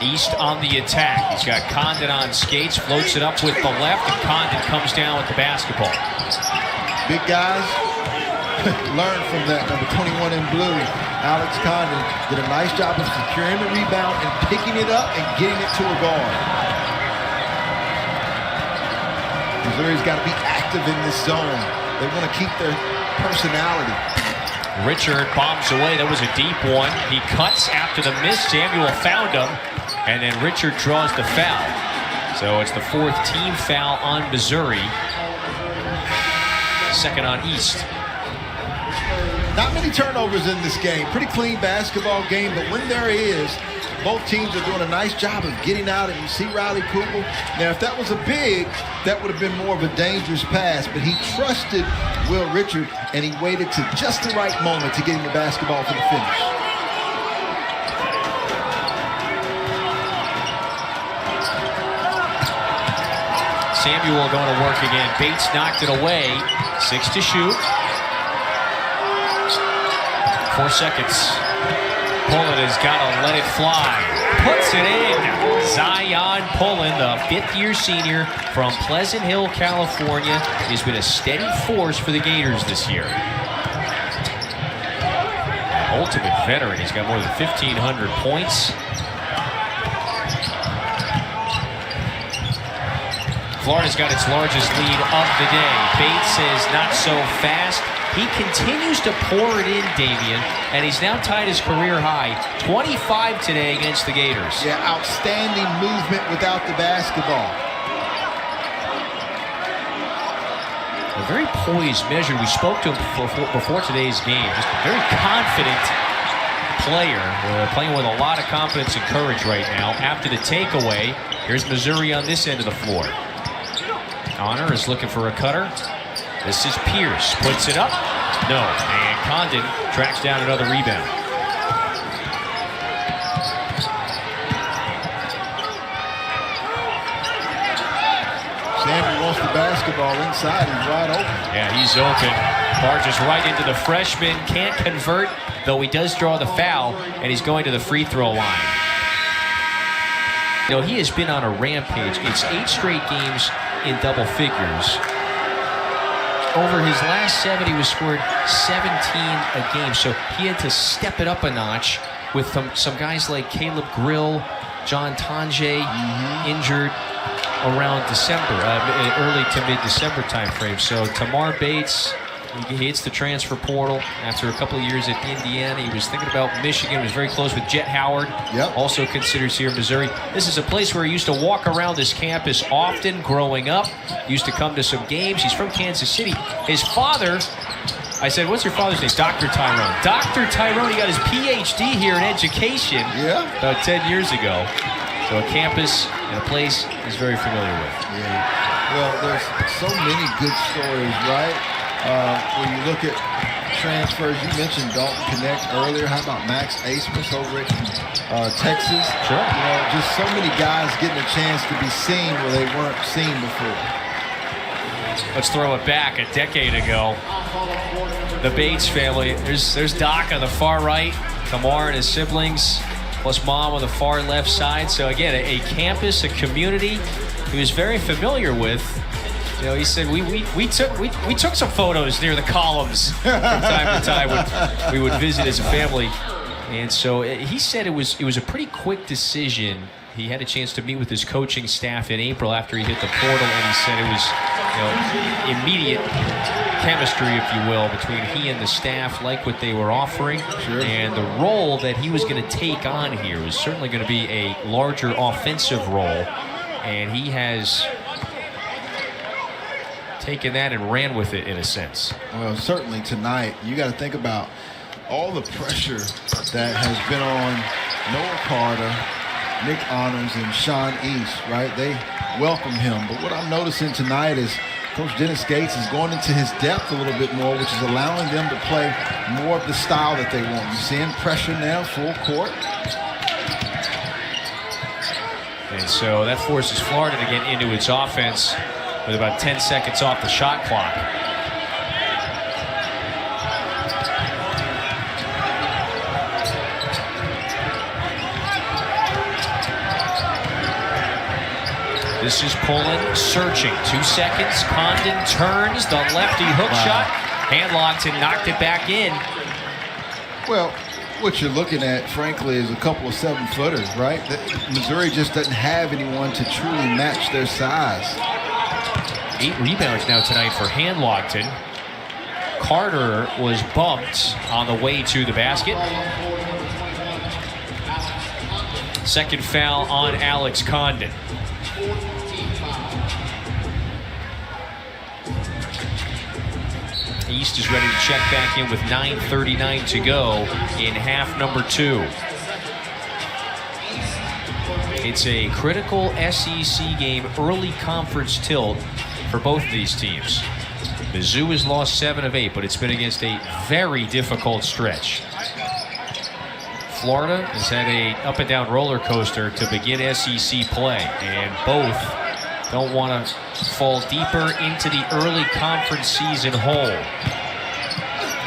East on the attack. He's got Condon on skates, floats it up with the left, and Condon comes down with the basketball. Big guys learn from that. Number 21 in blue, Alex Condon, did a nice job of securing the rebound and picking it up and getting it to a guard. Missouri's got to be active in this zone. They want to keep their personality. Richard bombs away. That was a deep one. He cuts after the miss. Samuel found him. And then Richard draws the foul. So it's the 4th team foul on Missouri. 2nd on East. Not many turnovers in this game. Pretty clean basketball game, but when there is, both teams are doing a nice job of getting out, and you see Riley Kugel. Now, if that was a big, that would have been more of a dangerous pass, but he trusted Will Richard, and he waited to just the right moment to get him the basketball for the finish. Samuel going to work again. Bates knocked it away. 6 to shoot. 4 seconds. Pullen has got to let it fly. Puts it in. Zion Pullen, the 5th-year senior from Pleasant Hill, California, has been a steady force for the Gators this year. An ultimate veteran. He's got more than 1,500 points. Florida's got its largest lead of the day. Bates says not so fast. He continues to pour it in, Damian, and he's now tied his career high. 25 today against the Gators. Yeah, outstanding movement without the basketball. A very poised measure. We spoke to him before today's game. Just a very confident player, playing with a lot of confidence and courage right now. After the takeaway, here's Missouri on this end of the floor. Honor is looking for a cutter. This is Pierce. Puts it up. No. And Condon tracks down another rebound. Samuel wants the basketball inside. He's wide open. Yeah, he's open. Barges right into the freshman. Can't convert, though he does draw the foul, and he's going to the free throw line. You know, he has been on a rampage. It's 8 straight games in double figures. Over his last 7, he was scored 17 a game. So he had to step it up a notch with some guys like Caleb Grill, John Tonje, injured around December, early to mid-December timeframe. So Tamar Bates, he hits the transfer portal after a couple of years at Indiana. He was thinking about Michigan, was very close with Jet Howard, also considers here Missouri. This is a place where he used to walk around this campus often growing up. He used to come to some games. He's from Kansas City. His father, I said, what's your father's name? Dr. Tyrone. Dr. Tyrone, he got his PhD here in education about 10 years ago. So a campus and a place he's very familiar with. Yeah. Well, there's so many good stories, right? When you look at transfers, you mentioned Dalton Connect earlier. How about Max Asmus over at Texas? Sure. You know, just so many guys getting a chance to be seen where they weren't seen before. Let's throw it back a decade ago. The Bates family. There's Doc on the far right, Tamar and his siblings, plus Mom on the far left side. So again, a campus, a community he was very familiar with. You know, he said we took some photos near the columns from time to time when we would visit as a family, and so he said it was a pretty quick decision. He had a chance to meet with his coaching staff in April after he hit the portal, and he said it was, you know, immediate chemistry, if you will, between he and the staff, like what they were offering, and the role that he was going to take on here was certainly going to be a larger offensive role, and he has taken that and ran with it in a sense. Well, certainly tonight, you got to think about all the pressure that has been on Noah Carter, Nick Honors, and Sean East, right? They welcome him. But what I'm noticing tonight is Coach Dennis Gates is going into his depth a little bit more, which is allowing them to play more of the style that they want. You're seeing pressure now, full court. And so that forces Florida to get into its offense with about 10 seconds off the shot clock. This is Pullen searching. 2 seconds. Condon turns the lefty hook shot. Handlocked and knocked it back in. Well, what you're looking at, frankly, is a couple of 7-footers, right? Missouri just doesn't have anyone to truly match their size. 8 rebounds now tonight for Handlockton. Carter was bumped on the way to the basket. Second foul on Alex Condon. East is ready to check back in with 9:39 to go in half number 2. It's a critical SEC game, early conference tilt for both of these teams. Mizzou has lost 7 of 8, but it's been against a very difficult stretch. Florida has had a up and down roller coaster to begin SEC play, and both don't want to fall deeper into the early conference season hole.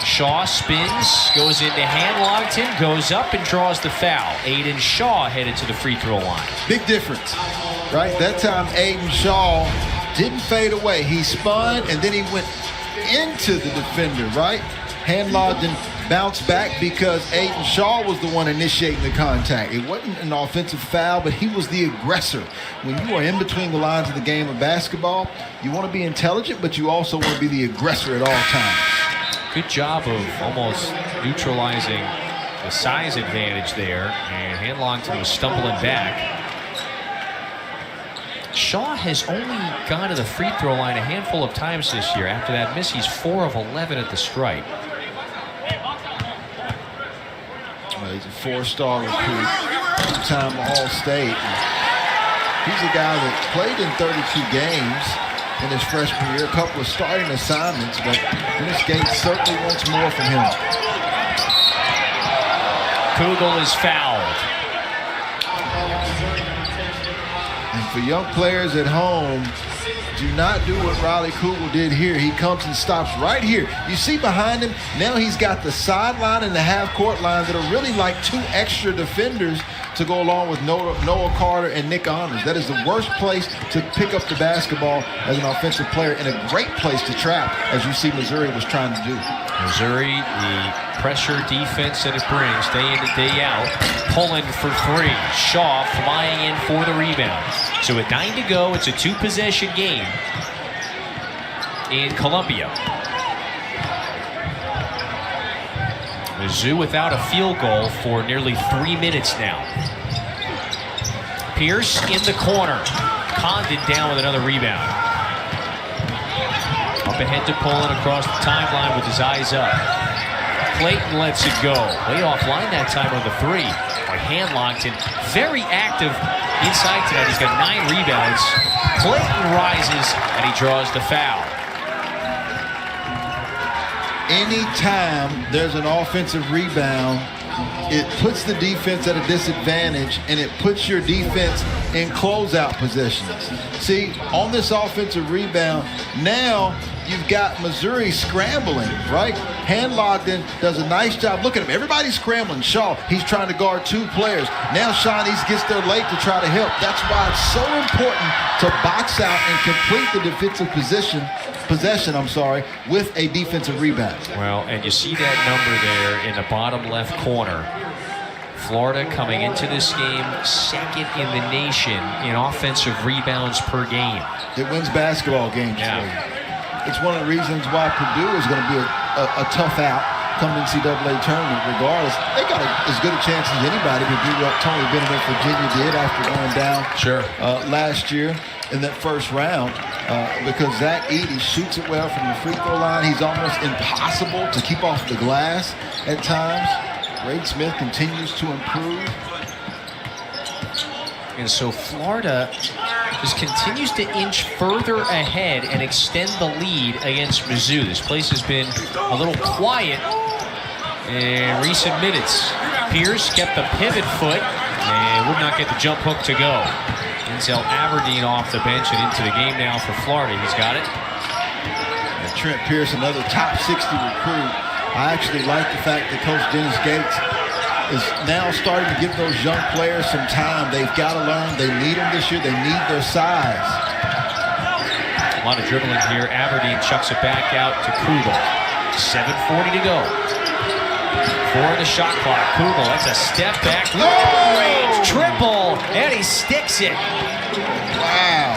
Shaw spins, goes into Hanlongton, goes up and draws the foul. Aiden Shaw headed to the free throw line. Big difference, right? That time Aiden Shaw didn't fade away. He spun and then he went into the defender, right? Hanlongton bounced back because Aiden Shaw was the one initiating the contact. It wasn't an offensive foul, but he was the aggressor. When you are in between the lines of the game of basketball, you want to be intelligent, but you also want to be the aggressor at all times. Good job of almost neutralizing the size advantage there, and Hanlongton was stumbling back. Shaw has only gone to the free throw line a handful of times this year. After that miss, he's 4 of 11 at the stripe. He's a 4-star recruit, 2-time All-State. He's a guy that played in 32 games in his freshman year, a couple of starting assignments, but Dennis Gates certainly wants more from him. Kugel is fouled. And for young players at home, do not do what Riley Kugel did here. He comes and stops right here. You see behind him, now he's got the sideline and the half-court line that are really like 2 extra defenders to go along with Noah Carter and Nick Honors. That is the worst place to pick up the basketball as an offensive player, and a great place to trap, as you see Missouri was trying to do. Missouri, the pressure defense that it brings day in and day out, pulling for 3. Shaw flying in for the rebound. So with 9 to go, it's a 2-possession game in Columbia. Mizzou without a field goal for nearly 3 minutes now. Pierce in the corner. Condon down with another rebound. Up ahead to Pullen across the timeline with his eyes up. Clayton lets it go. Way offline that time on the 3. By Hanlongton, very active inside tonight. He's got 9 rebounds. Clayton rises and he draws the foul. Anytime there's an offensive rebound, it puts the defense at a disadvantage, and it puts your defense in closeout positions. See, on this offensive rebound, now you've got Missouri scrambling, right? Hanlongton does a nice job. Look at him. Everybody's scrambling. Shaw, he's trying to guard 2 players. Now Shawnee's gets there late to try to help. That's why it's so important to box out and complete the defensive possession, with a defensive rebound. Well, and you see that number there in the bottom left corner. Florida coming into this game 2nd in the nation in offensive rebounds per game. It wins basketball games. Yeah. It's one of the reasons why Purdue is going to be a tough out come NCAA tournament regardless. They got as good a chance as anybody to do what Tony Bennett of Virginia did after going down last year in that first round, because Zach Edey shoots it well from the free throw line. He's almost impossible to keep off the glass at times. Wade Smith continues to improve. And so Florida just continues to inch further ahead and extend the lead against Mizzou. This place has been a little quiet in recent minutes. Pierce kept the pivot foot and would not get the jump hook to go. Denzel Aberdeen off the bench and into the game now for Florida. He's got it. And Trent Pierce, another top 60 recruit. I actually like the fact that Coach Dennis Gates is now starting to give those young players some time. They've got to learn. They need them this year. They need their size. A lot of dribbling here. Aberdeen chucks it back out to Kugel. 7:40 to go. 4 on the shot clock. Kugel, that's a step back. Long-range triple, and he sticks it. Wow.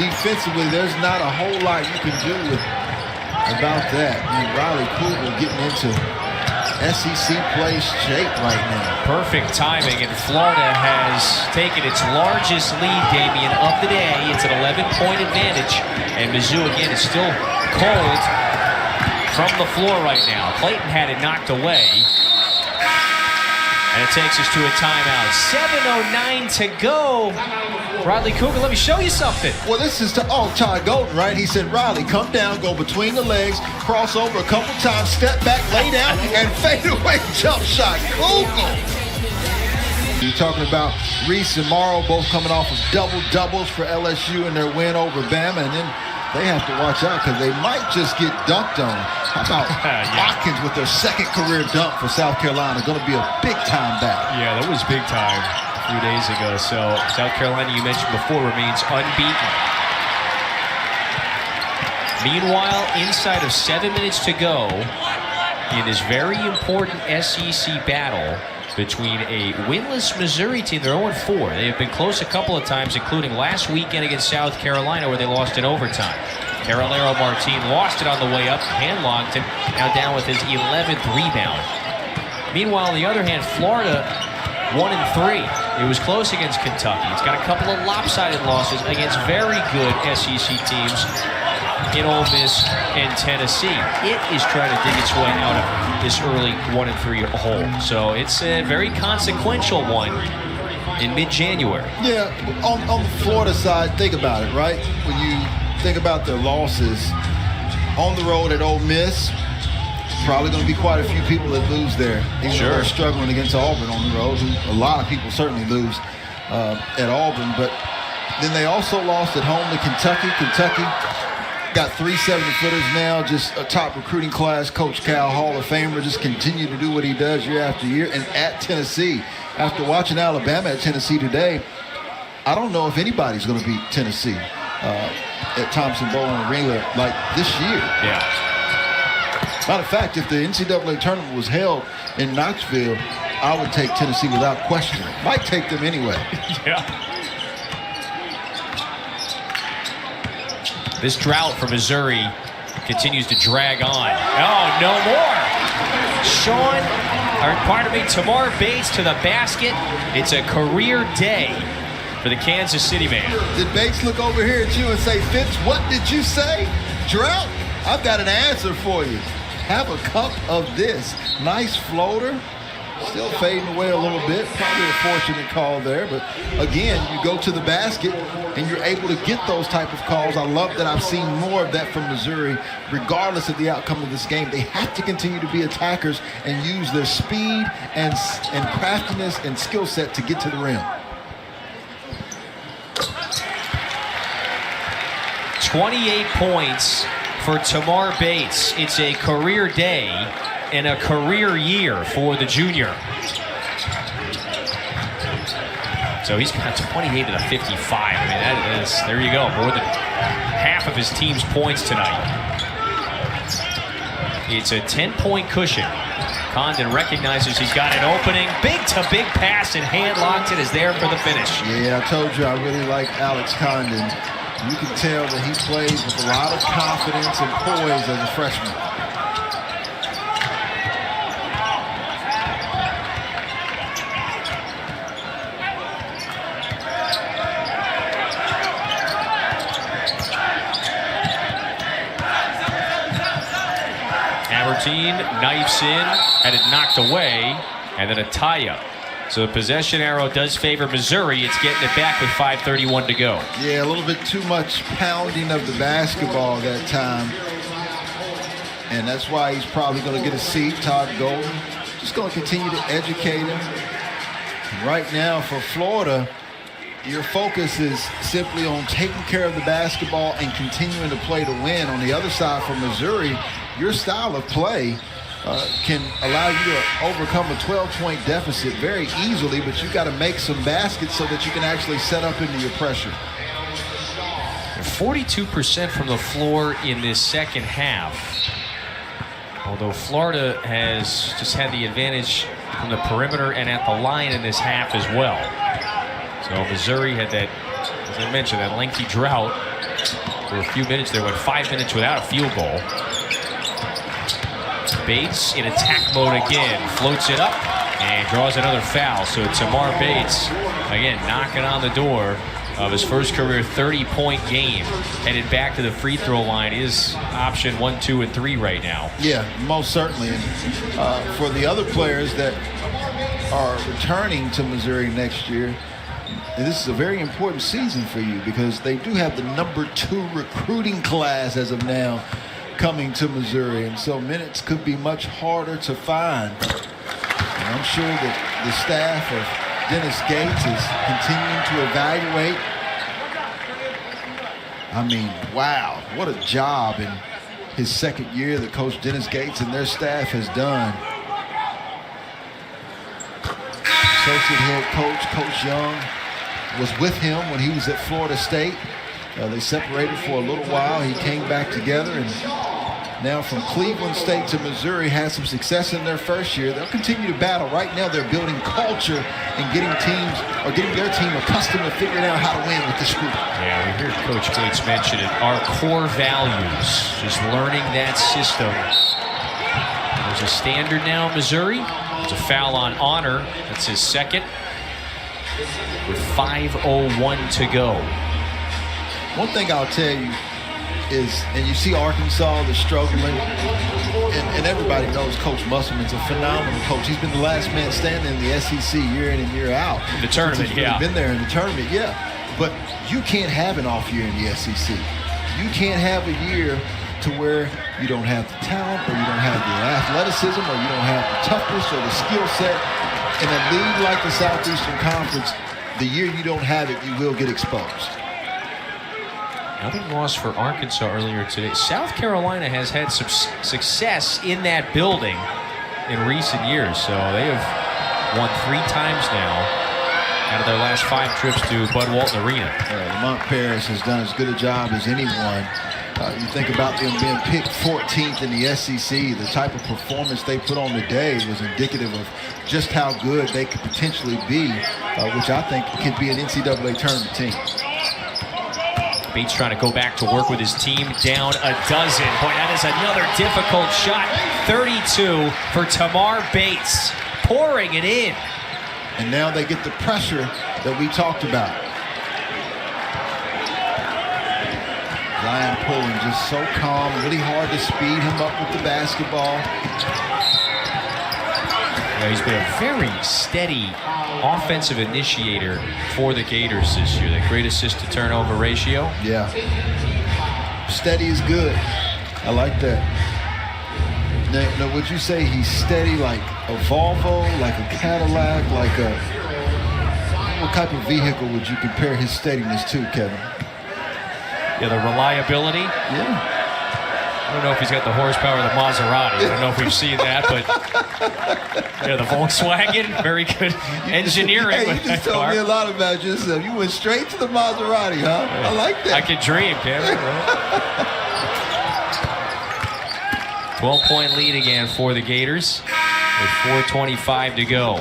Defensively, there's not a whole lot you can do with about that. And Riley Kugel getting into SEC play shape right now. Perfect timing, and Florida has taken its largest lead, Damian, of the day. It's an 11-point advantage, and Mizzou, again, is still cold from the floor right now. Clayton had it knocked away, and it takes us to a timeout. 7:09 to go. Riley Kugel, let me show you something. Well, this is to Ty Golden, right? He said, Riley, come down, go between the legs, cross over a couple times, step back, lay down, and fade away jump shot. Kugel. You're talking about Reese and Morrow both coming off of double-doubles for LSU in their win over Bama, and then they have to watch out because they might just get dunked on. How about Watkins with their second career dunk for South Carolina? Going to be a big-time battle. Yeah, that was big time a few days ago. So South Carolina, you mentioned before, remains unbeaten. Meanwhile, inside of 7 minutes to go in this very important SEC battle between a winless Missouri team. They're 0-4. They have been close a couple of times, including last weekend against South Carolina, where they lost in overtime. Carolero Martin lost it on the way up, hand-locked him, now down with his 11th rebound. Meanwhile, on the other hand, Florida 1-3. It was close against Kentucky. It's got a couple of lopsided losses against very good SEC teams in Ole Miss and Tennessee. It is trying to dig its way out of this early 1-3 hole. So it's a very consequential one in mid-January. Yeah, on the Florida side, think about it, right? When you think about their losses on the road at Ole Miss, probably going to be quite a few people that lose there. Even though they're struggling against Auburn on the road. A lot of people certainly lose at Auburn. But then they also lost at home to Kentucky. Kentucky got 3 70-footers now, just a top recruiting class. Coach Cal, Hall of Famer, just continue to do what he does year after year. And at Tennessee, after watching Alabama at Tennessee today, I don't know if anybody's going to beat Tennessee at Thompson-Boling Arena like this year. Yeah. Matter of fact, if the NCAA tournament was held in Knoxville, I would take Tennessee without question. Might take them anyway. Yeah. This drought for Missouri continues to drag on. Oh, no more. Tamar Bates to the basket. It's a career day for the Kansas City man. Did Bates look over here at you and say, Fitz, what did you say? Drought? I've got an answer for you. Have a cup of this. Nice floater. Still fading away a little bit. Probably a fortunate call there. But again, you go to the basket and you're able to get those type of calls. I love that I've seen more of that from Missouri. Regardless of the outcome of this game, they have to continue to be attackers and use their speed and craftiness and skill set to get to the rim. 28 points for Tamar Bates. It's a career day and a career year for the junior. So he's got 28 to the 55. I mean, that is, there you go, more than half of his team's points tonight. It's a 10-point cushion. Condon recognizes he's got an opening. Big-to-big pass, and hand-locked it is there for the finish. Yeah, I told you I really like Alex Condon. You can tell that he plays with a lot of confidence and poise as a freshman. Aberdeen knifes in, had it knocked away, and then a tie-up. So the possession arrow does favor Missouri. It's getting it back with 5:31 to go. Yeah, a little bit too much pounding of the basketball that time. And that's why he's probably going to get a seat, Todd Golden. Just going to continue to educate him. Right now for Florida, your focus is simply on taking care of the basketball and continuing to play to win. On the other side for Missouri, your style of play can allow you to overcome a 12-point deficit very easily, but you got to make some baskets so that you can actually set up into your pressure. 42% from the floor in this second half. Although Florida has just had the advantage from the perimeter and at the line in this half as well. So Missouri had that, as I mentioned, that lengthy drought for a few minutes there, went 5 minutes without a field goal. Bates in attack mode again. Floats it up and draws another foul. So Tamar Bates, again, knocking on the door of his first career 30-point game. Headed back to the free throw line is option 1, 2, and 3 right now. Yeah, most certainly. And for the other players that are returning to Missouri next year, this is a very important season for you because they do have the number 2 recruiting class as of now coming to Missouri. And so minutes could be much harder to find. And I'm sure that the staff of Dennis Gates is continuing to evaluate. I mean, wow, what a job in his second year that Coach Dennis Gates and their staff has done. Associate head coach, Coach Young, was with him when he was at Florida State. They separated for a little while. He came back together, and now from Cleveland State to Missouri has some success in their first year. They'll continue to battle. Right now they're building culture and getting their team accustomed to figuring out how to win with this group. Yeah, we heard Coach Gates mention it. Our core values, just learning that system. There's a standard now in Missouri. There's a foul on Honor. That's his second. With 5:01 to go. One thing I'll tell you is, and you see Arkansas, they're struggling, and everybody knows Coach Musselman's a phenomenal coach. He's been the last man standing in the SEC year in and year out. In the tournament, He's really been there in the tournament, yeah. But you can't have an off year in the SEC. You can't have a year to where you don't have the talent, or you don't have the athleticism, or you don't have the toughness or the skill set. In a league like the Southeastern Conference, the year you don't have it, you will get exposed. Another loss for Arkansas earlier today. South Carolina has had some success in that building in recent years, so they have won 3 times now out of their last 5 trips to Bud Walton Arena. Lamont Paris has done as good a job as anyone. You think about them being picked 14th in the SEC. The type of performance they put on today was indicative of just how good they could potentially be, which I think could be an NCAA tournament team. Bates trying to go back to work with his team, down a dozen. Boy, that is another difficult shot. 32 for Tamar Bates, pouring it in. And now they get the pressure that we talked about. Ryan Pullen just so calm, really hard to speed him up with the basketball. Yeah, he's been a very steady offensive initiator for the Gators this year. That great assist to turnover ratio. Yeah. Steady is good. I like that. Now, would you say he's steady like a Volvo, like a Cadillac, like a... What type of vehicle would you compare his steadiness to, Kevin? Yeah, the reliability. Yeah. I don't know if he's got the horsepower of the Maserati. I don't know if we've seen that, but yeah, the Volkswagen, very good engineering. Hey, you just told me a lot about yourself. You went straight to the Maserati, huh? I like that. I could dream, Kevin. 12-point lead again for the Gators with 4:25 to go.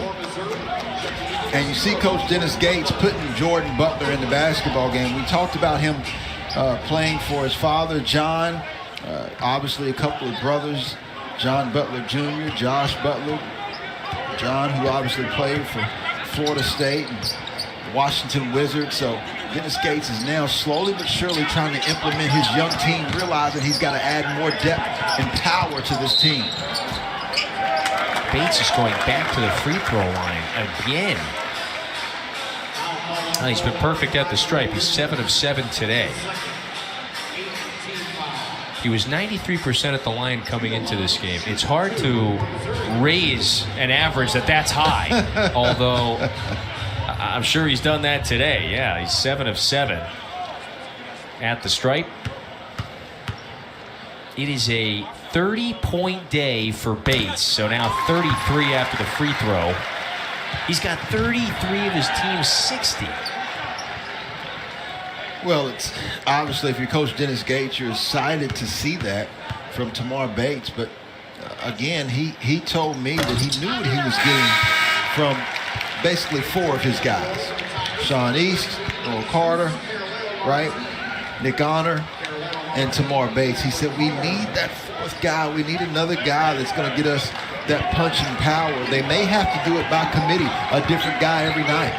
And you see Coach Dennis Gates putting Jordan Butler in the basketball game. We talked about him playing for his father, John. Obviously, a couple of brothers, John Butler Jr., Josh Butler. John, who obviously played for Florida State and Washington Wizards. So Dennis Gates is now slowly but surely trying to implement his young team, realizing he's got to add more depth and power to this team. Bates is going back to the free throw line again. Oh, he's been perfect at the stripe. He's 7 of 7 today. He was 93% at the line coming into this game. It's hard to raise an average that's high, although I'm sure he's done that today. Yeah, he's 7 of 7 at the stripe. It is a 30-point day for Bates, so now 33 after the free throw. He's got 33 of his team's 60. Well, it's obviously, if you're Coach Dennis Gates, you're excited to see that from Tamar Bates. But again, he told me that he knew what he was getting from basically 4 of his guys: Sean East, Earl Carter, right, Nick Honor, and Tamar Bates. He said, we need that fourth guy. We need another guy that's going to get us that punching power. They may have to do it by committee, a different guy every night.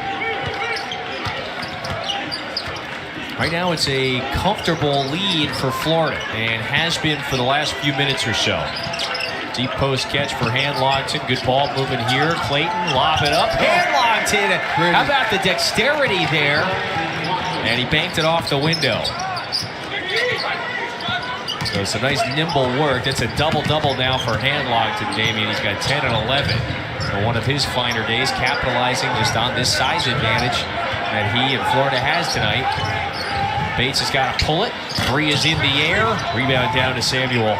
Right now it's a comfortable lead for Florida and has been for the last few minutes or so. Deep post catch for Handlogton. Good ball moving here. Clayton lob it up. Handlogton. How about the dexterity there? And he banked it off the window. So it's a nice nimble work. That's a double-double now for Handlogton, Damian. He's got 10 and 11. So one of his finer days, capitalizing just on this size advantage that he and Florida has tonight. Bates has got to pull it. Three is in the air. Rebound down to Samuel.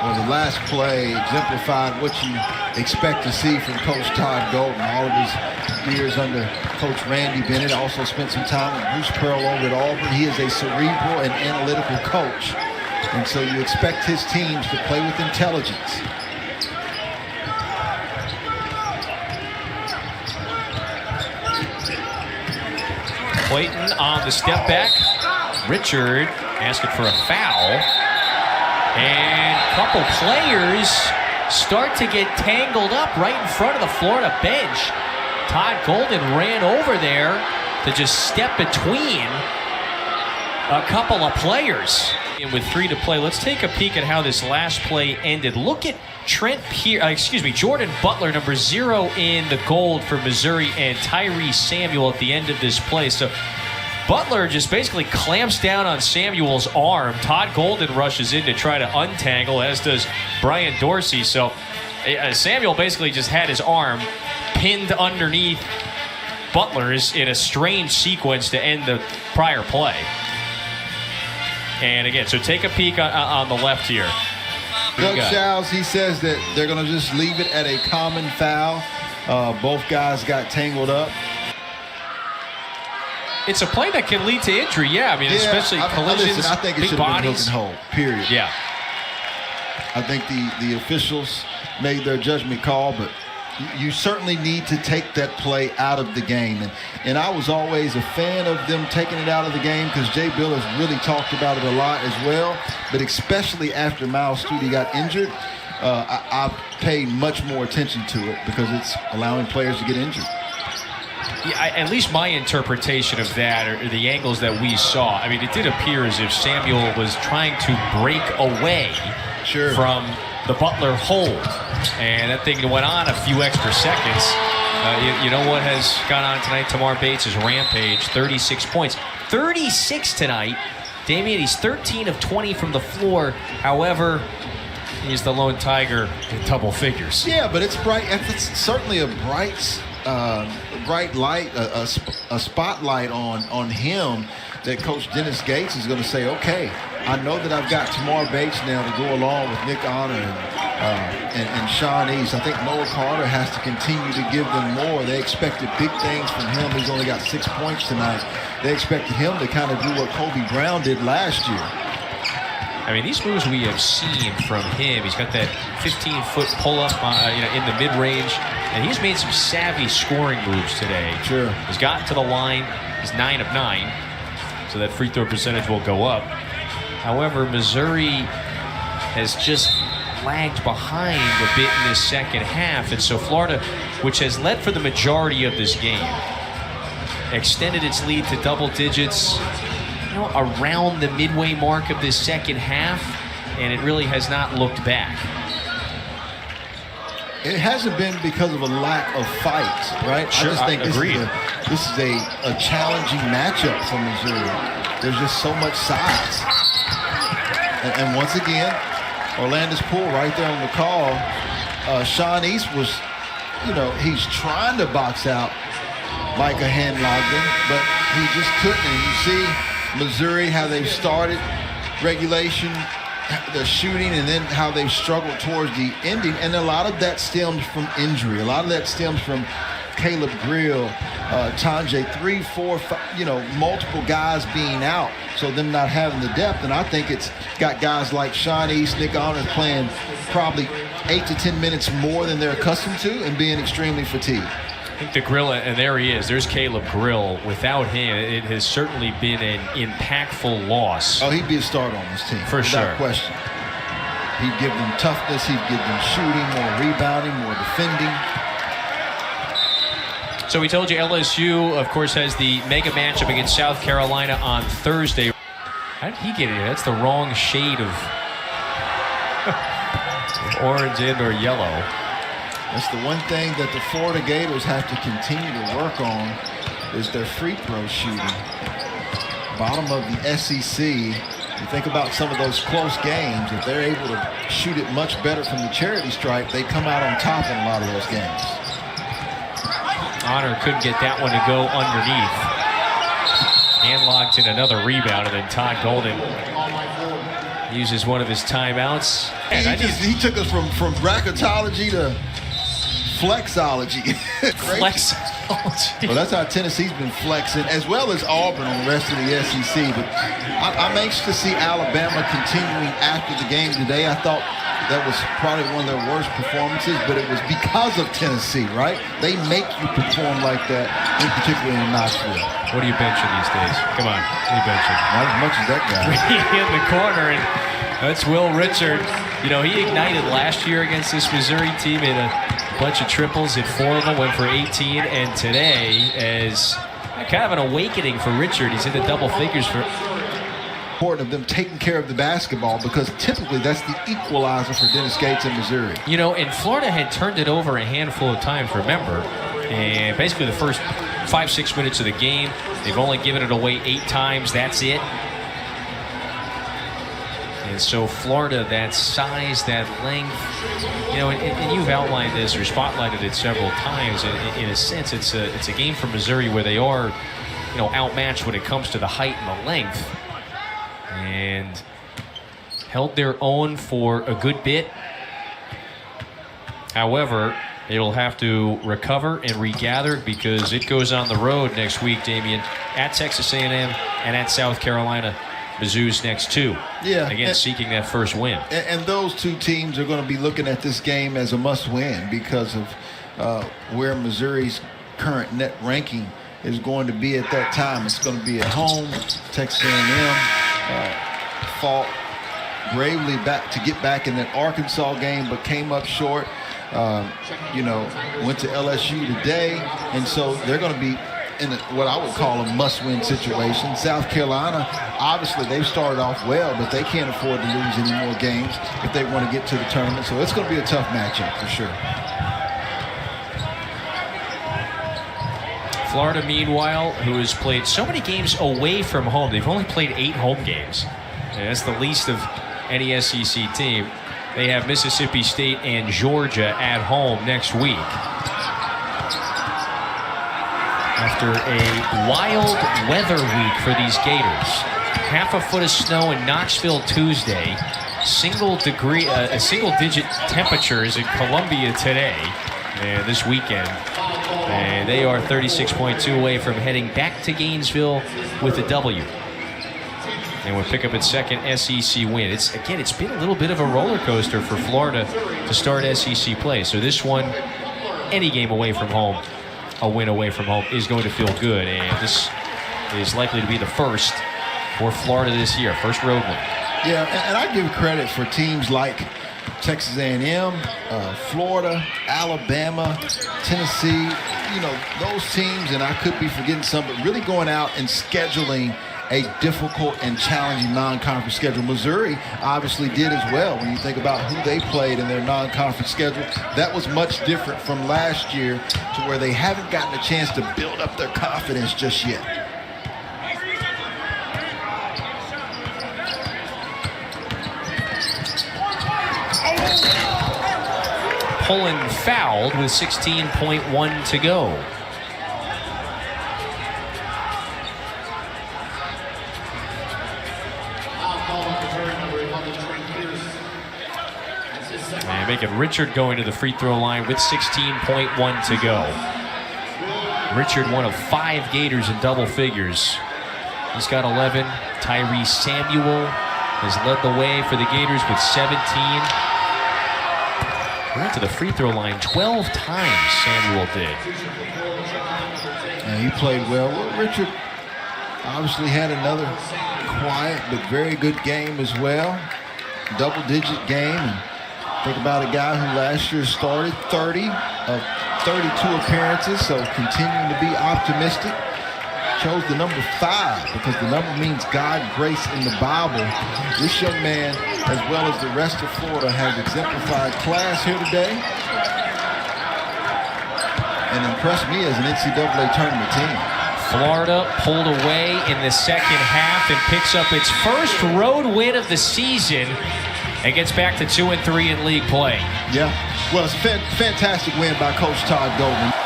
Well, the last play exemplified what you expect to see from Coach Todd Golden. All of his years under Coach Randy Bennett. Also spent some time with Bruce Pearl over at Auburn. He is a cerebral and analytical coach. And so you expect his teams to play with intelligence. Clayton on the step back. Richard asking for a foul. And a couple players start to get tangled up right in front of the Florida bench. Todd Golden ran over there to just step between a couple of players. And with 3 to play, let's take a peek at how this last play ended. Look at Jordan Butler, number 0 in the gold for Missouri, and Tyrese Samuel at the end of this play. So Butler just basically clamps down on Samuel's arm. Todd Golden rushes in to try to untangle, as does Brian Dorsey. So Samuel basically just had his arm pinned underneath Butler's in a strange sequence to end the prior play. And again, so take a peek on the left here. Doug Shows, he says that they're going to just leave it at a common foul. Both guys got tangled up. It's a play that can lead to injury, yeah. I mean, especially collisions, listen, I think it big should have been bodies. hook and hold, period. Yeah. I think the officials made their judgment call, but you certainly need to take that play out of the game. And I was always a fan of them taking it out of the game because Jay Bill has really talked about it a lot as well. But especially after Miles Studi got injured, I paid much more attention to it because it's allowing players to get injured. Yeah, at least my interpretation of that, or the angles that we saw, I mean, it did appear as if Samuel was trying to break away from the Butler hold. And that thing went on a few extra seconds. You know what has gone on tonight? Tamar Bates' rampage, 36 points. 36 tonight. Damian, he's 13 of 20 from the floor. However, he's the lone tiger in double figures. Yeah, but it's bright. It's certainly a bright light, a spotlight on him that Coach Dennis Gates is going to say, okay, I know that I've got Tamar Bates now to go along with Nick Honor and Sean East. I think Noah Carter has to continue to give them more. They expected big things from him. He's only got 6 points tonight. They expected him to kind of do what Kobe Brown did last year. I mean, these moves we have seen from him. He's got that 15-foot pull-up in the mid-range, and he's made some savvy scoring moves today. Sure. He's gotten to the line. He's 9 of 9, so that free throw percentage will go up. However, Missouri has just lagged behind a bit in this second half, and so Florida, which has led for the majority of this game, extended its lead to double digits around the midway mark of this second half, and it really has not looked back. It hasn't been because of a lack of fights, right? Sure, I just think this is a challenging matchup for Missouri. There's just so much size. And once again, Orlando's Poole right there on the call. Sean East was, he's trying to box out Micah Handlogden, but he just couldn't. And you see Missouri, how they've started regulation, the shooting, and then how they've struggled towards the ending. And a lot of that stems from injury. A lot of that stems from Caleb Grill, Tanjay, 3, 4, 5, multiple guys being out, so them not having the depth. And I think it's got guys like Sean East, Nick Honor playing probably 8 to 10 minutes more than they're accustomed to and being extremely fatigued. I think the Grill, and there he is. There's Caleb Grill. Without him, it has certainly been an impactful loss. Oh, he'd be a starter on this team. For sure. Without question. He'd give them toughness. He'd give them shooting, more rebounding, more defending. So we told you LSU, of course, has the mega matchup against South Carolina on Thursday. How did he get in here? That's the wrong shade of orange and or yellow. That's the one thing that the Florida Gators have to continue to work on is their free throw shooting. Bottom of the SEC, you think about some of those close games, if they're able to shoot it much better from the charity stripe, they come out on top in a lot of those games. Honor couldn't get that one to go underneath. And locked in another rebound, and then Todd Golden uses one of his timeouts. He took us from bracketology to flexology. Flexology. Well, that's how Tennessee's been flexing, as well as Auburn on the rest of the SEC. But I'm anxious to see Alabama continuing after the game today. I thought that was probably one of their worst performances, but it was because of Tennessee, right? They make you perform like that, in particular in Knoxville. What are you benching these days? Come on, what are you benching? Not as much as that guy. In the corner, and that's Will Richard. You know, he ignited last year against this Missouri team, made a bunch of triples, hit 4 of them, went for 18, and today, as kind of an awakening for Richard, he's in the double figures for... Important of them taking care of the basketball, because typically that's the equalizer for Dennis Gates in Missouri. You know, and Florida had turned it over a handful of times, remember, and basically the first 5-6 minutes of the game, they've only given it away 8 times. That's it. And so Florida, that size, that length, you know, and you've outlined this or spotlighted it several times. In a sense, it's a game for Missouri where they are, you know, outmatched when it comes to the height and the length. And held their own for a good bit. However, it'll have to recover and regather because it goes on the road next week, Damian, at Texas A&M and at South Carolina. Mizzou's next 2. Yeah. Again, seeking that first win. And those 2 teams are going to be looking at this game as a must-win because of where Missouri's current net ranking is going to be at that time. It's going to be at home. Texas A&M fought bravely back to get back in that Arkansas game, but came up short. You know, went to LSU today, and so they're going to be in what I would call a must-win situation. South Carolina, obviously, they've started off well, but they can't afford to lose any more games if they want to get to the tournament. So it's going to be a tough matchup for sure. Florida, meanwhile, who has played so many games away from home. They've only played 8 home games. And that's the least of any SEC team. They have Mississippi State and Georgia at home next week. After a wild weather week for these Gators. Half a foot of snow in Knoxville Tuesday. Single-digit temperatures in Columbia today. And this weekend. And they are 36.2 away from heading back to Gainesville with a W. And will pick up its second SEC win. It's been a little bit of a roller coaster for Florida to start SEC play. So this one, any game away from home, a win away from home is going to feel good. And this is likely to be the first for Florida this year. First road win. Yeah, and I give credit for teams like Texas A&M, Florida, Alabama, Tennessee, you know, those teams, and I could be forgetting some, but really going out and scheduling a difficult and challenging non-conference schedule. Missouri obviously did as well when you think about who they played in their non-conference schedule. That was much different from last year to where they haven't gotten a chance to build up their confidence just yet. Pullen fouled with 16.1 to go. And making Richard going to the free throw line with 16.1 to go. Richard, one of 5 Gators in double figures. He's got 11. Tyrese Samuel has led the way for the Gators with 17. He went to the free throw line 12 times, Samuel did. And he played well. Well, Richard obviously had another quiet but very good game as well. Double-digit game. And think about a guy who last year started 30 of 32 appearances, so continuing to be optimistic. Chose the number 5 because the number means God, grace in the Bible. This young man, as well as the rest of Florida, has exemplified class here today and impressed me as an NCAA tournament team. Florida pulled away in the second half and picks up its first road win of the season and gets back to 2-3 in league play. Yeah, well, it's a fantastic win by Coach Todd Golden.